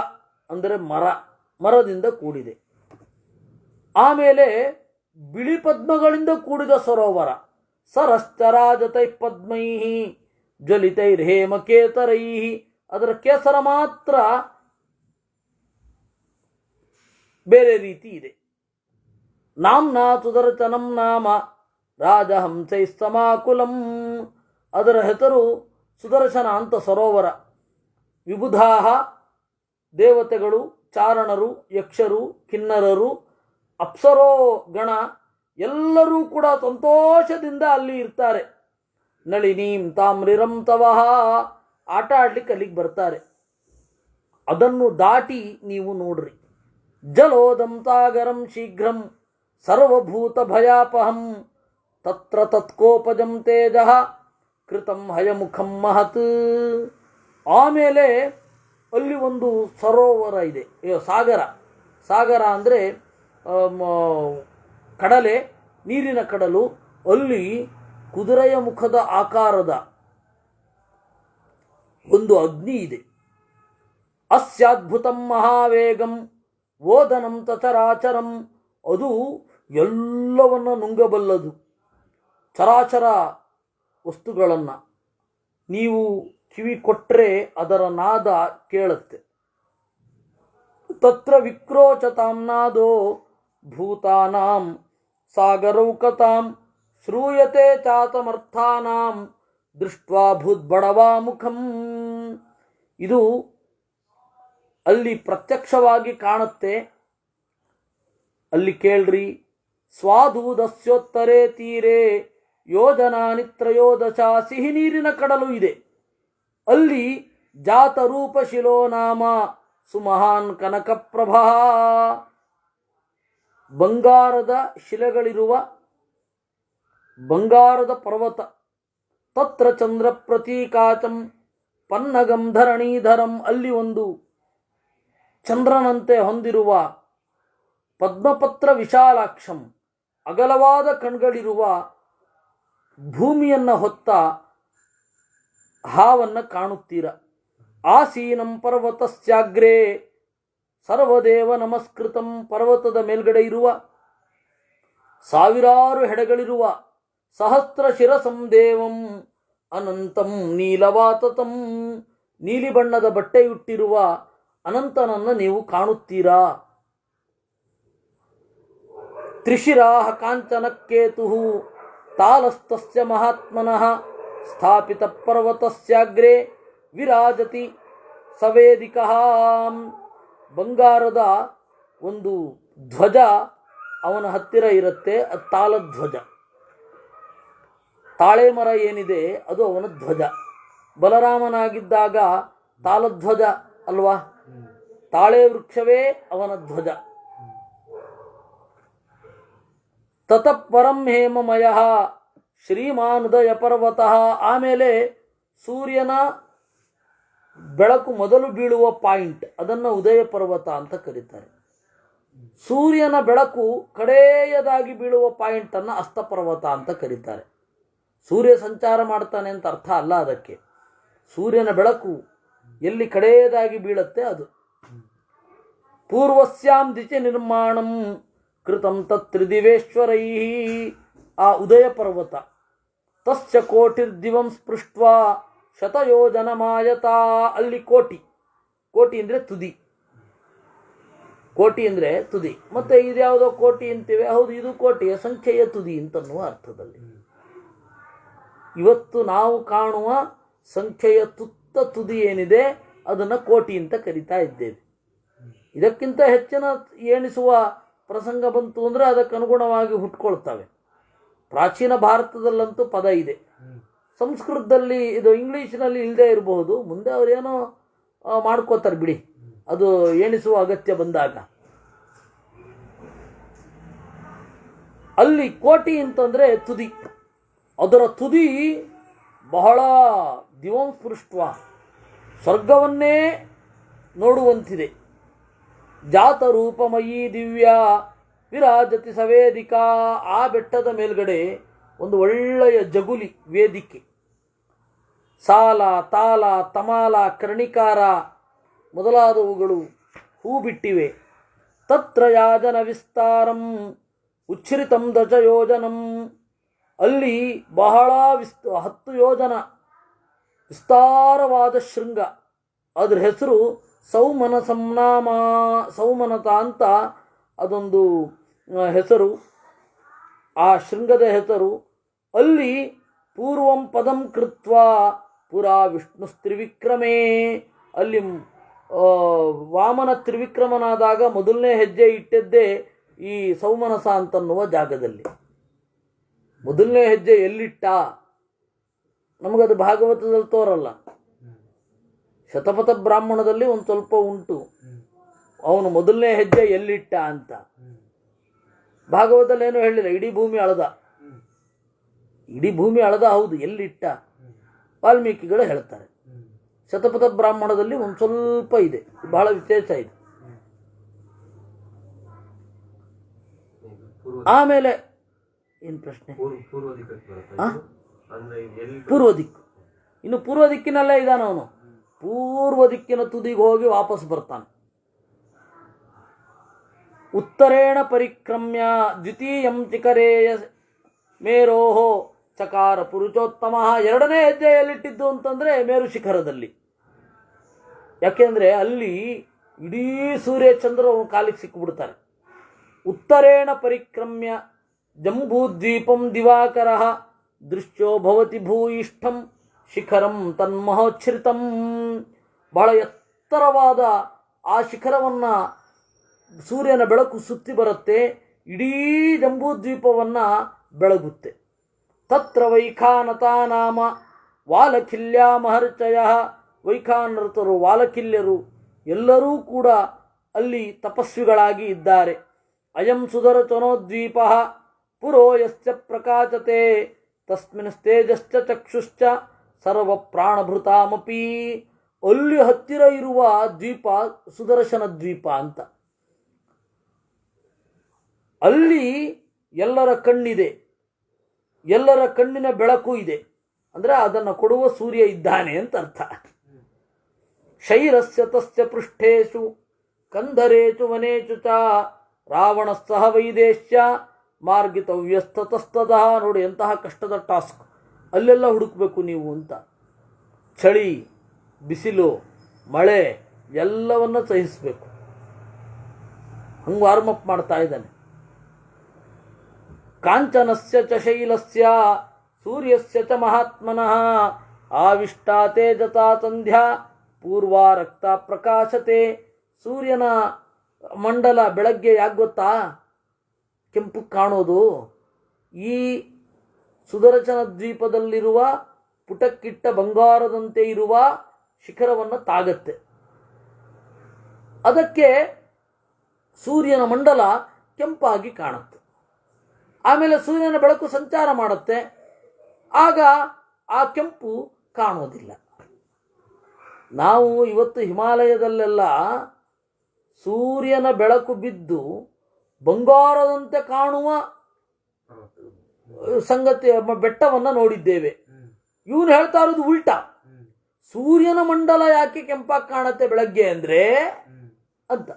ಅಂದರೆ ಮರದಿಂದ ಕೂಡಿದೆ. ಆಮೇಲೆ ಬಿಳಿ ಪದ್ಮಗಳಿಂದ ಕೂಡಿದ ಸರೋವರ. ಸರಶ್ಚರಾಜತೈ ಪದ್ಮೈ ಜ್ವಲಿತೈರ್ಹೇಮಕೇತರೈ. ಅದರ ಕೇಸರ ಮಾತ್ರ ಬೇರೆ ರೀತಿ ಇದೆ. ನಾಮ್ನಾ ಸುದರ್ಶನಂ ನಾಮ ರಾಜಹಂಸೈ ಸಮಾಕುಲಂ. ಅದರ ಹೆಸರು ಸುದರ್ಶನ ಅಂತ ಸರೋವರ. ವಿಬುಧಾಹ ದೇವತೆಗಳು, ಚಾರಣರು, ಯಕ್ಷರು, ಕಿನ್ನರರು, ಅಪ್ಸರೋ ಗಣ ಎಲ್ಲರೂ ಕೂಡ ಸಂತೋಷದಿಂದ ಅಲ್ಲಿ ಇರ್ತಾರೆ. ನಳಿನೀಂ ತಾಮ್ರಿರಂ ತವಹ ಆಟ ಆಡ್ಲಿಕ್ಕೆ ಅಲ್ಲಿಗೆ ಬರ್ತಾರೆ. ಅದನ್ನು ದಾಟಿ ನೀವು ನೋಡ್ರಿ. ಜಲೋದಂ ಸಾಗರಂ ಶೀಘ್ರಂ ಸರ್ವಭೂತ ಭಯಾಪಹಂ ತತ್ರ ತತ್ಕೋಪಜಂ ತೇಜ ಕೃತಂ ಹಯಮುಖಂ ಮಹತ್. ಆಮೇಲೆ ಅಲ್ಲಿ ಒಂದು ಸರೋವರ ಇದೆ, ಸಾಗರ ಅಂದರೆ ಕಡಲೆ, ನೀರಿನ ಕಡಲು. ಅಲ್ಲಿ ಕುದುರೆಯ ಮುಖದ ಆಕಾರದ ಒಂದು ಅಗ್ನಿ ಇದೆ. ಅಸ್ಯಾದ್ಭುತಂ ಮಹಾವೇಗಂ ಓದನಂ ತಚರಾಚರಂ. ಅದು ಎಲ್ಲವನ್ನು ನುಂಗಬಲ್ಲದು, ಚರಾಚರ ವಸ್ತುಗಳನ್ನು. ನೀವು ಕಿವಿ ಕೊಟ್ಟರೆ ಅದರ ನಾದ ಕೇಳುತ್ತೆ. ತತ್ರ ವಿಕ್ರೋಚತಾಂ ನಾದೋ ಭೂತಾನಾಂ ಸಾಗರೌಕತಾಂ ಶ್ರೂಯತೆ ಚಾತಮರ್ಥಾನಾಂ ದೃಷ್ಟ್ವಾ ಭೂದ್ಬಡವಾ ಮುಖಂ. ಇದು ಅಲ್ಲಿ ಪ್ರತ್ಯಕ್ಷವಾಗಿ ಕಾಣುತ್ತೆ. ಅಲ್ಲಿ ಕೇಳ್ರಿ. ಸ್ವಾದೂದಸ್ಯೋತ್ತರೇ ತೀರೆ ಯೋಜನಾನಿ ತ್ರಯೋದಶ. ಸಿಹಿ ನೀರಿನ ಕಡಲು ಇದೆ. ಅಲ್ಲಿ ಜಾತರೂಪ ಶಿಲೋ ನಾಮ ಸುಮಹಾನ್ ಕನಕಪ್ರಭಾ. ಬಂಗಾರದ ಶಿಲೆಗಳಿರುವ ಬಂಗಾರದ ಪರ್ವತ. ತತ್ರ ಚಂದ್ರ ಪ್ರತೀಕಾಚಂ ಪನ್ನಗಂ ಧರಣೀಧರಂ. ಅಲ್ಲಿ ಒಂದು ಚಂದ್ರನಂತೆ ಹೊಂದಿರುವ ಪದ್ಮಪತ್ರ ವಿಶಾಲಾಕ್ಷಂ, ಅಗಲವಾದ ಕಣ್ಗಳಿರುವ ಭೂಮಿಯನ್ನು ಹೊತ್ತ ಹಾವನ್ನು ಕಾಣುತ್ತೀರ. ಆಸೀನಂ ಪರ್ವತಸ್ಯಾಗ್ರೇ ಸರ್ವದೇವ ನಮಸ್ಕೃತಂ. ಪರ್ವತದ ಮೇಲ್ಗಡೆ ಇರುವ ಸಾವಿರಾರು ಹೆಡೆಗಳಿರುವ ಸಹಸ್ರ ಶಿರಸಂ ದೇವಂ ಅನಂತಂ ನೀಲವಾತತಂ. ನೀಲಿ ಬಣ್ಣದ ಬಟ್ಟೆಯುಟ್ಟಿರುವ ಅನಂತನನ್ನು ನೀವು ಕಾಣುತ್ತೀರಾ. ತ್ರಿಶಿರಾಹ ಕಾಂಚನಕೇತು ತಾಲಸ್ತಸ್ಯ ಮಹಾತ್ಮನಃ ಸ್ಥಾಪಿತ ಪರ್ವತಸ್ಯಾಗ್ರೇ ವಿರಾಜತಿ ಸವೇದಿಕಃ. ಬಂಗಾರದ ಒಂದು ಧ್ವಜ ಅವನ ಹತ್ತಿರ ಇರುತ್ತೆ, ಅದು ತಾಲಧ್ವಜ. ತಾಳೆ ಮರ ಏನಿದೆ ಅದು ಅವನ ಧ್ವಜ. ಬಲರಾಮನಾಗಿದ್ದಾಗ ತಾಲಧ್ವಜ ಅಲ್ವಾ, ತಾಳೆ ವೃಕ್ಷವೇ ಅವನ ಧ್ವಜ. ತತಃ ಪರಂ ಹೇಮಮಯ ಶ್ರೀಮಾನುದಯ ಪರ್ವತಃ. ಆಮೇಲೆ ಸೂರ್ಯನ ಬೆಳಕು ಮೊದಲು ಬೀಳುವ ಪಾಯಿಂಟ್, ಅದನ್ನು ಉದಯ ಪರ್ವತ ಅಂತ ಕರೀತಾರೆ. ಸೂರ್ಯನ ಬೆಳಕು ಕಡೆಯದಾಗಿ ಬೀಳುವ ಪಾಯಿಂಟನ್ನು ಅಸ್ತಪರ್ವತ ಅಂತ ಕರೀತಾರೆ. ಸೂರ್ಯ ಸಂಚಾರ ಮಾಡ್ತಾನೆ ಅಂತ ಅರ್ಥ ಅಲ್ಲ ಅದಕ್ಕೆ. ಸೂರ್ಯನ ಬೆಳಕು ಎಲ್ಲಿ ಕಡೆಯದಾಗಿ ಬೀಳುತ್ತೆ ಅದು. ಪೂರ್ವಸ್ಯಾಂ ದಿಚಿ ನಿರ್ಮಾಣಂ ಕೃತಂ ತತ್ರಿದಿವೇಶ್ವರೈ. ಆ ಉದಯ ಪರ್ವತ ತಸ್ಯ ಕೋಟಿರ್ದಿವಂ ಸ್ಪೃಷ್ಟ್ವಾ ಶತಯೋಜನ ಮಾಯತಾ. ಅಲ್ಲಿ ಕೋಟಿ, ಕೋಟಿ ಅಂದರೆ ತುದಿ, ಕೋಟಿ ಅಂದರೆ ತುದಿ. ಮತ್ತೆ ಇದ್ಯಾವುದೋ ಕೋಟಿ ಅಂತೀವಿ, ಹೌದು ಇದು ಕೋಟಿಯ ಸಂಖ್ಯೆಯ ತುದಿ ಅಂತನ್ನುವ ಅರ್ಥದಲ್ಲಿ. ಇವತ್ತು ನಾವು ಕಾಣುವ ಸಂಖ್ಯೆಯ ತುತ್ತ ತುದಿ ಏನಿದೆ ಅದನ್ನು ಕೋಟಿ ಅಂತ ಕರಿತಾ ಇದ್ದೇವೆ. ಇದಕ್ಕಿಂತ ಹೆಚ್ಚಿನ ಎಣಿಸುವ ಪ್ರಸಂಗ ಬಂತು ಅಂದರೆ ಅದಕ್ಕನುಗುಣವಾಗಿ ಹುಟ್ಕೊಳ್ತವೆ. ಪ್ರಾಚೀನ ಭಾರತದಲ್ಲಂತೂ ಪದ ಇದೆ. ಸಂಸ್ಕೃತದಲ್ಲಿ ಇದು ಇಂಗ್ಲೀಷ್ನಲ್ಲಿ ಇಲ್ಲದೆ ಇರಬಹುದು, ಮುಂದೆ ಅವರೇನೋ ಮಾಡ್ಕೋತಾರೆ ಬಿಡಿ, ಅದು ಎಣಿಸುವ ಅಗತ್ಯ ಬಂದಾಗ. ಅಲ್ಲಿ ಕೋಟಿ ಅಂತಂದರೆ ತುದಿ, ಅದರ ತುದಿ ಬಹಳ ದಿವಂಸ್ಪೃಷ್ಟ, ಸ್ವರ್ಗವನ್ನೇ ನೋಡುವಂತಿದೆ. ಜಾತ ರೂಪಮಯೀ ದಿವ್ಯ ವಿರಾಜತಿ ಸವೇದಿಕಾ. ಆ ಬೆಟ್ಟದ ಮೇಲ್ಗಡೆ ಒಂದು ಒಳ್ಳೆಯ ಜಗುಲಿ ವೇದಿಕೆ, ಸಾಲ, ತಾಲ, ತಮಾಲ, ಕರ್ಣಿಕಾರ ಮೊದಲಾದವುಗಳು ಹೂ ಬಿಟ್ಟಿವೆ. ತತ್ರ ಯಾಜನ ವಿಸ್ತಾರಂ ಉಚ್ಛ್ರಿತಂ ದಶಯೋಜನಂ. ಅಲ್ಲಿ ಬಹಳ 10 ಯೋಜನ ವಿಸ್ತಾರವಾದ ಶೃಂಗ, ಅದರ ಹೆಸರು ಸೌಮನ ಸಂನಾಮ. ಸೌಮನತ ಅಂತ ಅದೊಂದು ಹೆಸರು, ಆ ಶೃಂಗದ ಹೆಸರು. ಅಲ್ಲಿ ಪೂರ್ವಂ ಪದಂ ಕೃತ್ವ ಪುರಾ ವಿಷ್ಣು ತ್ರಿವಿಕ್ರಮೇ. ಅಲ್ಲಿ ವಾಮನ ತ್ರಿವಿಕ್ರಮನಾದಾಗ ಮೊದಲನೇ ಹೆಜ್ಜೆ ಇಟ್ಟಿದ್ದೇ ಈ ಸೌಮನಸ ಅಂತನ್ನುವ ಜಾಗದಲ್ಲಿ. ಮೊದಲನೇ ಹೆಜ್ಜೆ ಎಲ್ಲಿಟ್ಟ ನಮಗದು ಭಾಗವತದಲ್ಲಿ ತೋರಲ್ಲ, ಶತಪಥ ಬ್ರಾಹ್ಮಣದಲ್ಲಿ ಒಂದು ಸ್ವಲ್ಪ ಉಂಟು, ಅವನು ಮೊದಲನೇ ಹೆಜ್ಜೆ ಎಲ್ಲಿಟ್ಟ ಅಂತ. ಭಾಗವತದಲ್ಲಿ ಏನೂ ಹೇಳಿಲ್ಲ, ಇಡೀ ಭೂಮಿ ಅಳದ, ಇಡೀ ಭೂಮಿ ಅಳದ, ಹೌದು, ಎಲ್ಲಿಟ್ಟ ವಾಲ್ಮೀಕಿಗಳು ಹೇಳ್ತಾರೆ. ಶತಪಥ ಬ್ರಾಹ್ಮಣದಲ್ಲಿ ಒಂದು ಸ್ವಲ್ಪ ಇದೆ, ಬಹಳ ವಿಶೇಷ ಇದೆ. ಆಮೇಲೆ ಏನು ಪ್ರಶ್ನೆ? ಪೂರ್ವ ದಿಕ್ಕು. ಇನ್ನು ಪೂರ್ವ ದಿಕ್ಕಿನಲ್ಲೇ ಇದ್ದಾನ ಅವನು. ಪೂರ್ವ ದಿಕ್ಕಿನ ತುದಿಗೆ ಹೋಗಿ ವಾಪಸ್ ಬರ್ತಾನೆ. ಉತ್ತರೇಣ ಪರಿಕ್ರಮ್ಯ ದ್ವಿತೀಯಂ ಚಿಕರೇಯ ಮೇರೋಹೋ ಚಕಾರ ಪುರುಷೋತ್ತಮ. ಎರಡನೇ ಹೆಜ್ಜೆಯಲ್ಲಿಟ್ಟಿದ್ದು ಅಂತಂದರೆ ಮೇರು ಶಿಖರದಲ್ಲಿ. ಯಾಕೆಂದರೆ ಅಲ್ಲಿ ಇಡೀ ಸೂರ್ಯ ಚಂದ್ರ ಕಾಲಿಗೆ ಸಿಕ್ಕಿಬಿಡ್ತಾರೆ. ಉತ್ತರೇಣ ಪರಿಕ್ರಮ್ಯ ಜಂಬೂದ್ವೀಪಂ ದಿವಾಕರ ದೃಶ್ಯೋ ಭವತಿ ಭೂಯಿಷ್ಠಂ ಶಿಖರಂ ತನ್ಮಹೋಚ್ಛ್ರಿತಂ. ಬಹಳ ಎತ್ತರವಾದ ಆ ಶಿಖರವನ್ನು ಸೂರ್ಯನ ಬೆಳಕು ಸುತ್ತಿ ಬರುತ್ತೆ, ಇಡೀ ಜಂಬೂದ್ವೀಪವನ್ನು ಬೆಳಗುತ್ತೆ. ತತ್ರ ವೈಖಾನತಾ ನಾಮ ವಾಲಖಿಲ್ಯ ಮಹರ್ಚಯ. ವೈಖಾನರ್ತರು, ವಾಲಖಿಲ್ಯರು ಎಲ್ಲರೂ ಕೂಡ ಅಲ್ಲಿ ತಪಸ್ವಿಗಳಾಗಿ ಇದ್ದಾರೆ. ಅಯಂ ಸುದರ್ಶನೋದ್ವೀಪ ಪುರೋ ಯಸ್ಯ ಪ್ರಕಾಶತೆ ತಸ್ಮಿನ್ ತೇಜಶ್ಚ ಚಕ್ಷುಶ್ಚ ಸರ್ವ ಪ್ರಾಣಭೃತಾಮಪಿ. ಅಲ್ಲಿ ಹತ್ತಿರ ಇರುವ ದ್ವೀಪ ಸುದರ್ಶನ ದ್ವೀಪ ಅಂತ. ಅಲ್ಲಿ ಎಲ್ಲರ ಕಣ್ಣಿದೆ, ಎಲ್ಲರ ಕಣ್ಣಿನ ಬೆಳಕು ಇದೆ, ಅಂದರೆ ಅದನ್ನು ಕೊಡುವ ಸೂರ್ಯ ಇದ್ದಾನೆ ಅಂತ ಅರ್ಥ. ಶೈರಸ್ಯ ತಸ್ಯ ಪೃಷ್ಠೇಶು ಕಂಧರೇಚು ವನೇಚು ಚ ರಾವಣ ಸಹ ವೈದೇಶ್ಯ ಮಾರ್ಗಿತವ್ಯಸ್ತತಸ್ತದ. ನೋಡಿ ಎಂತಹ ಕಷ್ಟದ ಟಾಸ್ಕ್, ಅಲ್ಲೆಲ್ಲ ಹುಡುಕಬೇಕು ನೀವು ಅಂತ. ಚಳಿ, ಬಿಸಿಲು, ಮಳೆ ಎಲ್ಲವನ್ನ ಸಹಿಸಬೇಕು. ಹಂಗೆ ವಾರ್ಮಪ್ ಮಾಡ್ತಾ ಇದ್ದಾನೆ. ಕಾಂಚನಸ್ಯ ಚ ಶೈಲಸ್ಯ ಸೂರ್ಯಸ್ಯ ಚ ಮಹಾತ್ಮನಃ ಆವಿಷ್ಟಾ ತೇಜತಾ ಸಂಧ್ಯಾ ಪೂರ್ವ ರಕ್ತ ಪ್ರಕಾಶತೆ. ಸೂರ್ಯನ ಮಂಡಲ ಬೆಳಗ್ಗೆ ಯಾಕೆ ಗೊತ್ತಾ ಕೆಂಪು ಕಾಣೋದು? ಈ ಸುದರ್ಶನ ದ್ವೀಪದಲ್ಲಿರುವ ಪುಟಕ್ಕಿಟ್ಟ ಬಂಗಾರದಂತೆ ಇರುವ ಶಿಖರವನ್ನು ತಾಗತ್ತೆ. ಅದಕ್ಕೆ ಸೂರ್ಯನ ಮಂಡಲ ಕೆಂಪಾಗಿ ಕಾಣುತ್ತೆ. ಆಮೇಲೆ ಸೂರ್ಯನ ಬೆಳಕು ಸಂಚಾರ ಮಾಡುತ್ತೆ, ಆಗ ಆ ಕೆಂಪು ಕಾಣೋದಿಲ್ಲ. ನಾವು ಇವತ್ತು ಹಿಮಾಲಯದಲ್ಲೆಲ್ಲ ಸೂರ್ಯನ ಬೆಳಕು ಬಿದ್ದು ಬಂಗಾರದಂತೆ ಕಾಣುವ ಸಂಗತಿ ಬೆಟ್ಟವನ್ನು ನೋಡಿದ್ದೇವೆ. ಇವನು ಹೇಳ್ತಾ ಇರೋದು ಉಲ್ಟಾ. ಸೂರ್ಯನ ಮಂಡಲ ಯಾಕೆ ಕೆಂಪಾಗಿ ಕಾಣುತ್ತೆ ಬೆಳಗ್ಗೆ ಅಂದ್ರೆ ಅಂತ.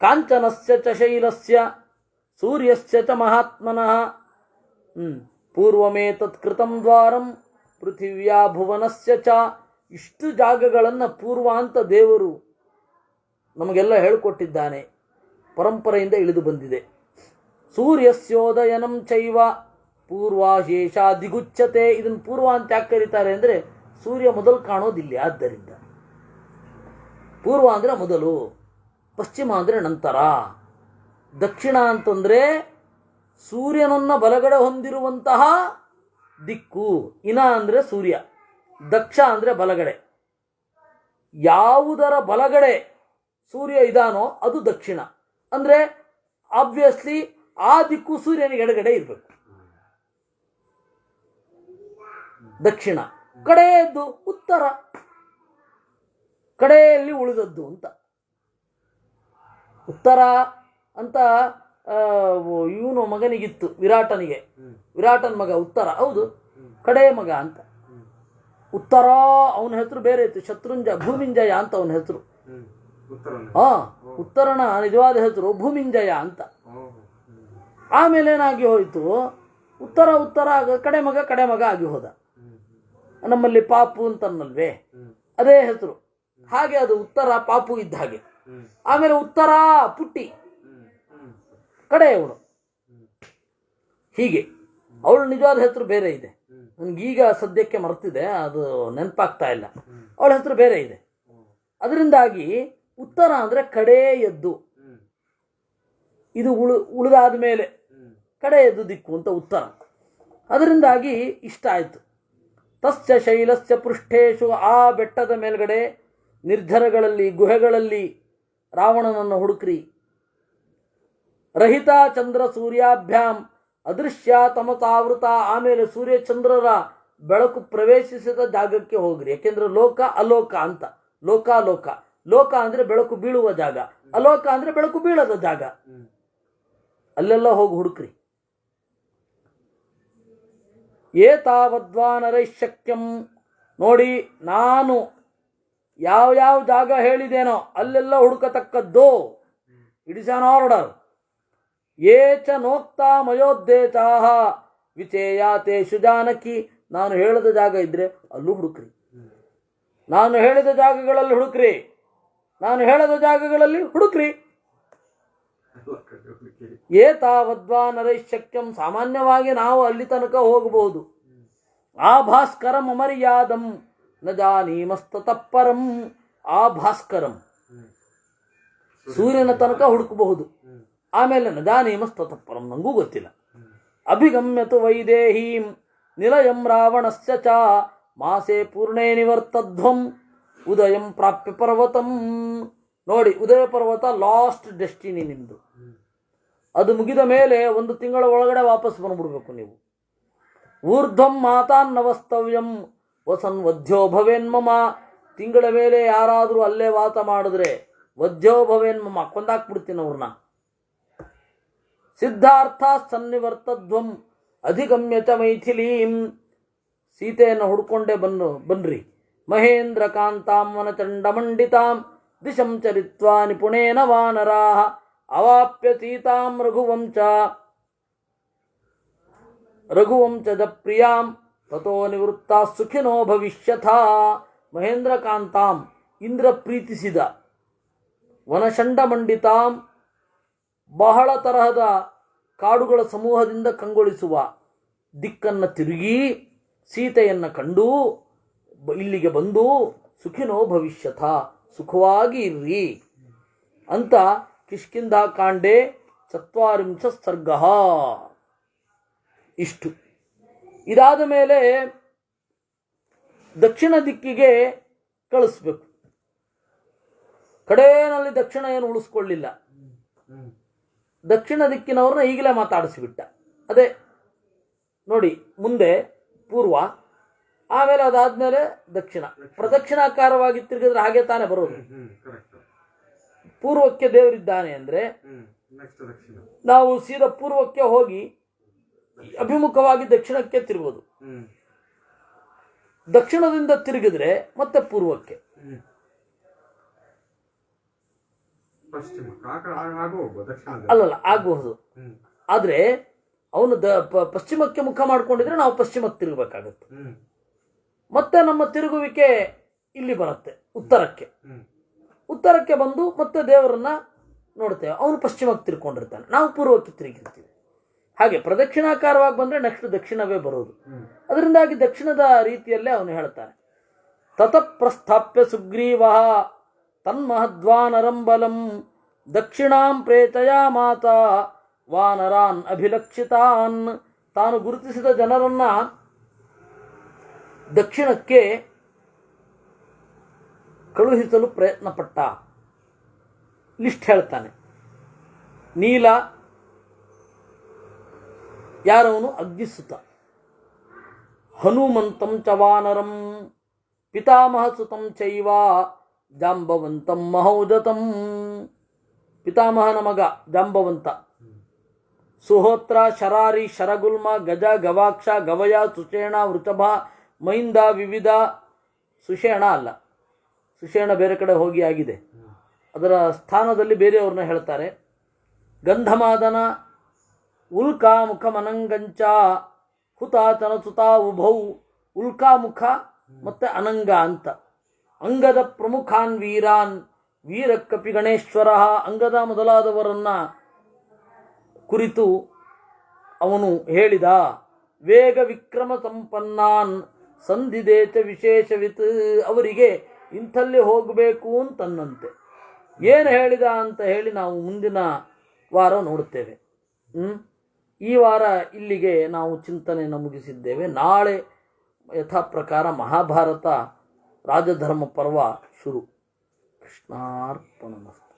ಕಾಂಚನಸ್ಯ ಚ ಶೈಲಸ್ಯ ಸೂರ್ಯಸ್ಯ ಚ ಮಹಾತ್ಮನಃ ಪೂರ್ವಮೇತತ್ ಕೃತಂ ದ್ವಾರಂ ಪೃಥಿವ್ಯಾ ಭುವನಸ್ಯ ಚ. ಇಷ್ಟು ಜಾಗಗಳನ್ನು ಪೂರ್ವ ಅಂತ ದೇವರು ನಮಗೆಲ್ಲ ಹೇಳಿಕೊಟ್ಟಿದ್ದಾನೆ, ಪರಂಪರೆಯಿಂದ ಇಳಿದು ಬಂದಿದೆ. ಸೂರ್ಯಸ್ಯೋದಯನಂ ಚೈವ ಪೂರ್ವಾಶೇಷ ದಿಗುಚ್ಯತೆ. ಇದನ್ನು ಪೂರ್ವ ಅಂತ ಯಾಕೆ ಕರೀತಾರೆ ಅಂದರೆ ಸೂರ್ಯ ಮೊದಲು ಕಾಣೋದಿಲ್ಲ, ಆದ್ದರಿಂದ ಪೂರ್ವ ಅಂದರೆ ಮೊದಲು, ಪಶ್ಚಿಮ ಅಂದರೆ ನಂತರ, ದಕ್ಷಿಣ ಅಂತಂದರೆ ಸೂರ್ಯನನ್ನು ಬಲಗಡೆ ಹೊಂದಿರುವಂತಹ ದಿಕ್ಕು. ಇನ ಅಂದರೆ ಸೂರ್ಯ, ದಕ್ಷ ಅಂದರೆ ಬಲಗಡೆ. ಯಾವುದರ ಬಲಗಡೆ ಸೂರ್ಯ ಇದಾನೋ ಅದು ದಕ್ಷಿಣ. ಅಂದರೆ ಆಬ್ವಿಯಸ್ಲಿ ಆ ದಿಕ್ಕು ಸೂರ್ಯನಿಗೆ ಎಡಗಡೆ ಇರಬೇಕು. ದಕ್ಷಿಣ. ಕಡೆಯದ್ದು ಉತ್ತರ, ಕಡೆಯಲ್ಲಿ ಉಳಿದದ್ದು ಅಂತ. ಉತ್ತರ ಅಂತ ಇವನು ಮಗನಿಗಿತ್ತು, ವಿರಾಟನಿಗೆ. ವಿರಾಟನ ಮಗ ಉತ್ತರ, ಹೌದು, ಕಡೆಯ ಮಗ ಅಂತ. ಉತ್ತರ ಅವನ ಹೆಸರು ಬೇರೆ ಇತ್ತು, ಶತ್ರುಂಜಯ, ಭೂಮಿಂಜಯ ಅಂತ ಅವನ ಹೆಸರು. ಉತ್ತರನ ನಿಜವಾದ ಹೆಸರು ಭೂಮಿಂಜಯ ಅಂತ. ಆಮೇಲೆ ಏನಾಗಿ ಹೋಯಿತು, ಉತ್ತರ ಉತ್ತರ ಕಡೆ ಮಗ ಆಗಿ ಹೋದ. ನಮ್ಮಲ್ಲಿ ಪಾಪು ಅಂತನ್ನಲ್ವೇ, ಅದೇ ಹೆಸರು. ಹಾಗೆ ಅದು ಉತ್ತರ ಪಾಪು ಇದ್ದ ಹಾಗೆ. ಆಮೇಲೆ ಉತ್ತರ ಪುಟ್ಟಿ, ಕಡೆಯವಳು. ಹೀಗೆ ಅವಳು ನಿಜವಾದ ಹೆಸರು ಬೇರೆ ಇದೆ, ನನಗೀಗ ಸದ್ಯಕ್ಕೆ ಮರ್ತಿದೆ, ಅದು ನೆನಪಾಗ್ತಾ ಇಲ್ಲ. ಅವಳ ಹೆಸರು ಬೇರೆ ಇದೆ. ಅದರಿಂದಾಗಿ ಉತ್ತರ ಅಂದರೆ ಕಡೆಯದ್ದು, ಇದು ಉಳಿದಾದ ಮೇಲೆ ಕಡೆಯದ್ದು ದಿಕ್ಕು ಅಂತ ಉತ್ತರ. ಅದರಿಂದಾಗಿ ಇಷ್ಟ ಆಯಿತು. ತಸ್ಯ ಶೈಲಸ್ಯ ಪೃಷ್ಠೇಶು, ಆ ಬೆಟ್ಟದ ಮೇಲ್ಗಡೆ ನಿರ್ಜರಗಳಲ್ಲಿ, ಗುಹೆಗಳಲ್ಲಿ ರಾವಣನನ್ನು ಹುಡುಕ್ರಿ. ರಹಿತ ಚಂದ್ರ ಸೂರ್ಯಾಭ್ಯಾಂ ಅದೃಶ್ಯ ತಮಸಾವೃತ. ಆಮೇಲೆ ಸೂರ್ಯಚಂದ್ರರ ಬೆಳಕು ಪ್ರವೇಶಿಸಿದ ಜಾಗಕ್ಕೆ ಹೋಗ್ರಿ. ಯಾಕೆಂದ್ರೆ ಲೋಕ ಅಲೋಕ ಅಂತ. ಲೋಕಾಲೋಕ, ಲೋಕ ಅಂದರೆ ಬೆಳಕು ಬೀಳುವ ಜಾಗ, ಅಲೋಕ ಅಂದರೆ ಬೆಳಕು ಬೀಳದ ಜಾಗ. ಅಲ್ಲೆಲ್ಲ ಹೋಗಿ ಹುಡುಕ್ರಿ. ಏತಾವದ್ವಾನರೈಶಕ್ಯಂ. ನೋಡಿ, ನಾನು ಯಾವ ಜಾಗ ಹೇಳಿದೇನೋ ಅಲ್ಲೆಲ್ಲ ಹುಡುಕತಕ್ಕದ್ದು. It is an order. ಏಚ ನೋಕ್ತಾ ಮಯೋದ್ದೇಶಾಹ ವಿಚೇಯಾತೇಷು ಜಾನಕಿ. ನಾನು ಹೇಳಿದ ಜಾಗ ಇದ್ರೆ ಅಲ್ಲೂ ಹುಡುಕ್ರಿ, ನಾನು ಹೇಳಿದ ಜಾಗಗಳಲ್ಲಿ ಹುಡುಕ್ರಿ, ನಾನು ಹೇಳದ ಜಾಗಗಳಲ್ಲಿ ಹುಡುಕ್ರಿ. ಏತಾವದ್ವಾನರೈಶಕ್ಯಂ. ಸಾಮಾನ್ಯವಾಗಿ ನಾವು ಅಲ್ಲಿ ತನಕ ಹೋಗಬಹುದು. ಆ ಭಾಸ್ಕರಂ ಅಮರ್ಯಾದಂ ನ ಜಾನೀಮಸ್ತತಃಪರಂ. ಆ ಭಾಸ್ಕರಂ ಸೂರ್ಯನ ತನಕ ಹುಡುಕಬಹುದು. ಆಮೇಲೆ ನ ಜಾನೀಮಸ್ತತಃಪರಂ ನಂಗೂ ಗೊತ್ತಿಲ್ಲ. ಅಭಿಗಮ್ಯತು ವೈದೇಹೀಂ ನಿಲಯಂ ರಾವಣಸ್ಯ ಚ ಮಾಸೆ ಪೂರ್ಣೇ ನಿವರ್ತಧ್ವಂ ಉದಯಂ ಪ್ರಾಪ್ಯ ಪರ್ವತಂ. ನೋಡಿ, ಉದಯ ಪರ್ವತ ಲಾಸ್ಟ್ ಡೆಸ್ಟಿನಿ ನಿಮ್ಮದು. ಅದು ಮುಗಿದ ಮೇಲೆ 1 ತಿಂಗಳ ಒಳಗಡೆ ವಾಪಸ್ ಬಂದ್ಬಿಡ್ಬೇಕು ನೀವು. ಊರ್ಧ್ವಂ ಮಾತಾನ್ನವಸ್ತವ್ಯಂ ವಸನ್ ವಧ್ಯೋ ಭವೇನ್ಮಮ. ತಿಂಗಳ ಮೇಲೆ ಯಾರಾದರೂ ಅಲ್ಲೇ ವಾತ ಮಾಡಿದ್ರೆ ವಧ್ಯೋ ಭವೇನ್ಮಮ, ಕೊಂದಾಕ್ಬಿಡ್ತೀನಿ ಅವ್ರನ್ನ. ಸಿದ್ಧಾರ್ಥ ಸನ್ನಿವರ್ತಧ್ವಂ ಅಧಿಗಮ್ಯ ಚ ಮೈಥಿಲೀಂ. ಸೀತೆಯನ್ನು ಹುಡ್ಕೊಂಡೇ ಬನ್ರಿ. ಮಹೇಂದ್ರ ಕಾಂತಾಂ ವನಚಂಡಮಂಡಿತಾಂ ದಿಶಂ ಚರಿತ್ವಾ ನಿಪುಣೇನ ವಾನರಾಃ ಅವಾಪ್ಯ ಸೀತಾಂ ರಘುವಂಶದ ಪ್ರಿಯಾಂ ತಥೋ ನಿವೃತ್ತ ಸುಖಿನೋ ಭವಿಷ್ಯಥ. ಮಹೇಂದ್ರ ಕಾಂತಾಂ, ಇಂದ್ರ ಪ್ರೀತಿಸಿದ, ವನಚಂಡಮಂಡಿತಾಂ, ಬಹಳ ತರಹದ ಕಾಡುಗಳ ಸಮೂಹದಿಂದ ಕಂಗೊಳಿಸುವ ದಿಕ್ಕನ್ನು ತಿರುಗಿ ಸೀತೆಯನ್ನು ಕಂಡು ಇಲ್ಲಿಗೆ ಬಂದು ಸುಖಿನೋ ಭವಿಷ್ಯಥ, ಸುಖವಾಗಿ ಇರ್ರಿ ಅಂತ ಕಿಷ್ಕಿಂಧಾ ಕಾಂಡೆ 40 ಸರ್ಗ. ಇಷ್ಟು. ಇದಾದ ಮೇಲೆ ದಕ್ಷಿಣ ದಿಕ್ಕಿಗೆ ಕಳಿಸ್ಬೇಕು. ಕಡೆಯಲ್ಲಿ ದಕ್ಷಿಣ ಏನು ಉಳಿಸ್ಕೊಳ್ಳಿಲ್ಲ. ದಕ್ಷಿಣ ದಿಕ್ಕಿನವ್ರನ್ನ ಈಗಲೇ ಮಾತಾಡಿಸಿಬಿಟ್ಟ. ಅದೇ ನೋಡಿ, ಮುಂದೆ ಪೂರ್ವ, ಆಮೇಲೆ ಅದಾದ್ಮೇಲೆ ದಕ್ಷಿಣ. ಪ್ರದಕ್ಷಿಣಾಕಾರವಾಗಿ ತಿರುಗಿದ್ರೆ ಹಾಗೆ ತಾನೇ ಬರೋದು. ಪೂರ್ವಕ್ಕೆ ದೇವರಿದ್ದಾನೆ ಅಂದ್ರೆ ನಾವು ಸೀದಾ ಪೂರ್ವಕ್ಕೆ ಹೋಗಿ ಅಭಿಮುಖವಾಗಿ ದಕ್ಷಿಣಕ್ಕೆ ತಿರುಗೋದು. ದಕ್ಷಿಣದಿಂದ ತಿರುಗಿದ್ರೆ ಮತ್ತೆ ಪೂರ್ವಕ್ಕೆ. ಅಲ್ಲಲ್ಲ, ಆಗಬಹುದು. ಆದರೆ ಅವನು ಪಶ್ಚಿಮಕ್ಕೆ ಮುಖ ಮಾಡ್ಕೊಂಡಿದ್ರೆ ನಾವು ಪಶ್ಚಿಮಕ್ಕೆ ತಿರುಗಬೇಕಾಗತ್ತೆ. ಮತ್ತೆ ನಮ್ಮ ತಿರುಗುವಿಕೆ ಇಲ್ಲಿ ಬರುತ್ತೆ ಉತ್ತರಕ್ಕೆ. ಉತ್ತರಕ್ಕೆ ಬಂದು ಮತ್ತೆ ದೇವರನ್ನ ನೋಡ್ತೇವೆ. ಅವನು ಪಶ್ಚಿಮಕ್ಕೆ ತಿರ್ಕೊಂಡಿರ್ತಾನೆ, ನಾವು ಪೂರ್ವಕ್ಕೆ ತಿರುಗಿರ್ತೀವಿ. ಹಾಗೆ ಪ್ರದಕ್ಷಿಣಾಕಾರವಾಗಿ ಬಂದರೆ ನೆಕ್ಸ್ಟ್ ದಕ್ಷಿಣವೇ ಬರೋದು. ಅದರಿಂದಾಗಿ ದಕ್ಷಿಣದ ರೀತಿಯಲ್ಲೇ ಅವನು ಹೇಳ್ತಾನೆ. ತತಃ ಪ್ರಸ್ಥಾಪ್ಯ ಸುಗ್ರೀವ ತನ್ಮಹದ್ವಾನರಂಬಲಂ ದಕ್ಷಿಣಾಂ ಪ್ರೇತಯಾಮಾತ ವಾನರಾನ್ ಅಭಿಲಕ್ಷಿತಾನ್. ತಾನು ಗುರುತಿಸಿದ ಜನರನ್ನ ದಕ್ಷಿಣಕ್ಕೆ ಕಳುಹಿಸಲು ಪ್ರಯತ್ನಪಟ್ಟ. ಲಿಸ್ಟ್ ಹೇಳ್ತಾನೆ. ನೀಲ ಯಾರವನು? ಅಗ್ನಿಸುತ. ಹನುಮಂತಂ ಚ ವಾನರಂ ಪಿತಾಮಹ ಸುತಂ ಚೈವ ಜಾಂಬವಂತಂ ಮಹೌಜತಂ. ಪಿತಾಮಹನ ಮಗ ಜಾಂಬವಂತ. ಸುಹೋತ್ರ ಶರಾರಿ ಶರಗುಲ್ಮ ಗಜ ಗವಾಕ್ಷ ಗವಯ ಸುಷೇಣ ವೃಷಭ ಮೈಂದ ವಿವಿಧ. ಸುಷೇಣ ಅಲ್ಲ, ಸುಷೇಣ ಬೇರೆ ಕಡೆ ಹೋಗಿ ಆಗಿದೆ, ಅದರ ಸ್ಥಾನದಲ್ಲಿ ಬೇರೆಯವ್ರನ್ನ ಹೇಳ್ತಾರೆ. ಗಂಧಮಾದನ ಉಲ್ಕಾಮುಖ ಮನಂಗಂಚ ಹುತಾತನ ಸುತಾ ಉಭೌ. ಉಲ್ಕಾಮುಖ ಮತ್ತು ಅನಂಗ ಅಂತ. ಅಂಗದ ಪ್ರಮುಖಾನ್ ವೀರಾನ್ ವೀರಕ್ಕಪಿ ಗಣೇಶ್ವರ. ಅಂಗದ ಮೊದಲಾದವರನ್ನ ಕುರಿತು ಅವನು ಹೇಳಿದ. ವೇಗ ವಿಕ್ರಮ ಸಂಪನ್ನಾನ್ ಸಂಧಿದೇಚ ವಿಶೇಷವಿತ್. ಅವರಿಗೆ ಇಂಥಲ್ಲಿ ಹೋಗಬೇಕು ಅಂತನ್ನಂತೆ. ಏನು ಹೇಳಿದ ಅಂತ ಹೇಳಿ ನಾವು ಮುಂದಿನ ವಾರ ನೋಡುತ್ತೇವೆ. ಈ ವಾರ ಇಲ್ಲಿಗೆ ನಾವು ಚಿಂತನೆಯನ್ನು ಮುಗಿಸಿದ್ದೇವೆ. ನಾಳೆ ಯಥಾ ಪ್ರಕಾರ ಮಹಾಭಾರತ ರಾಜಧರ್ಮ ಪರ್ವ ಶುರು. ಕೃಷ್ಣಾರ್ಪಣಮಸ್ತು.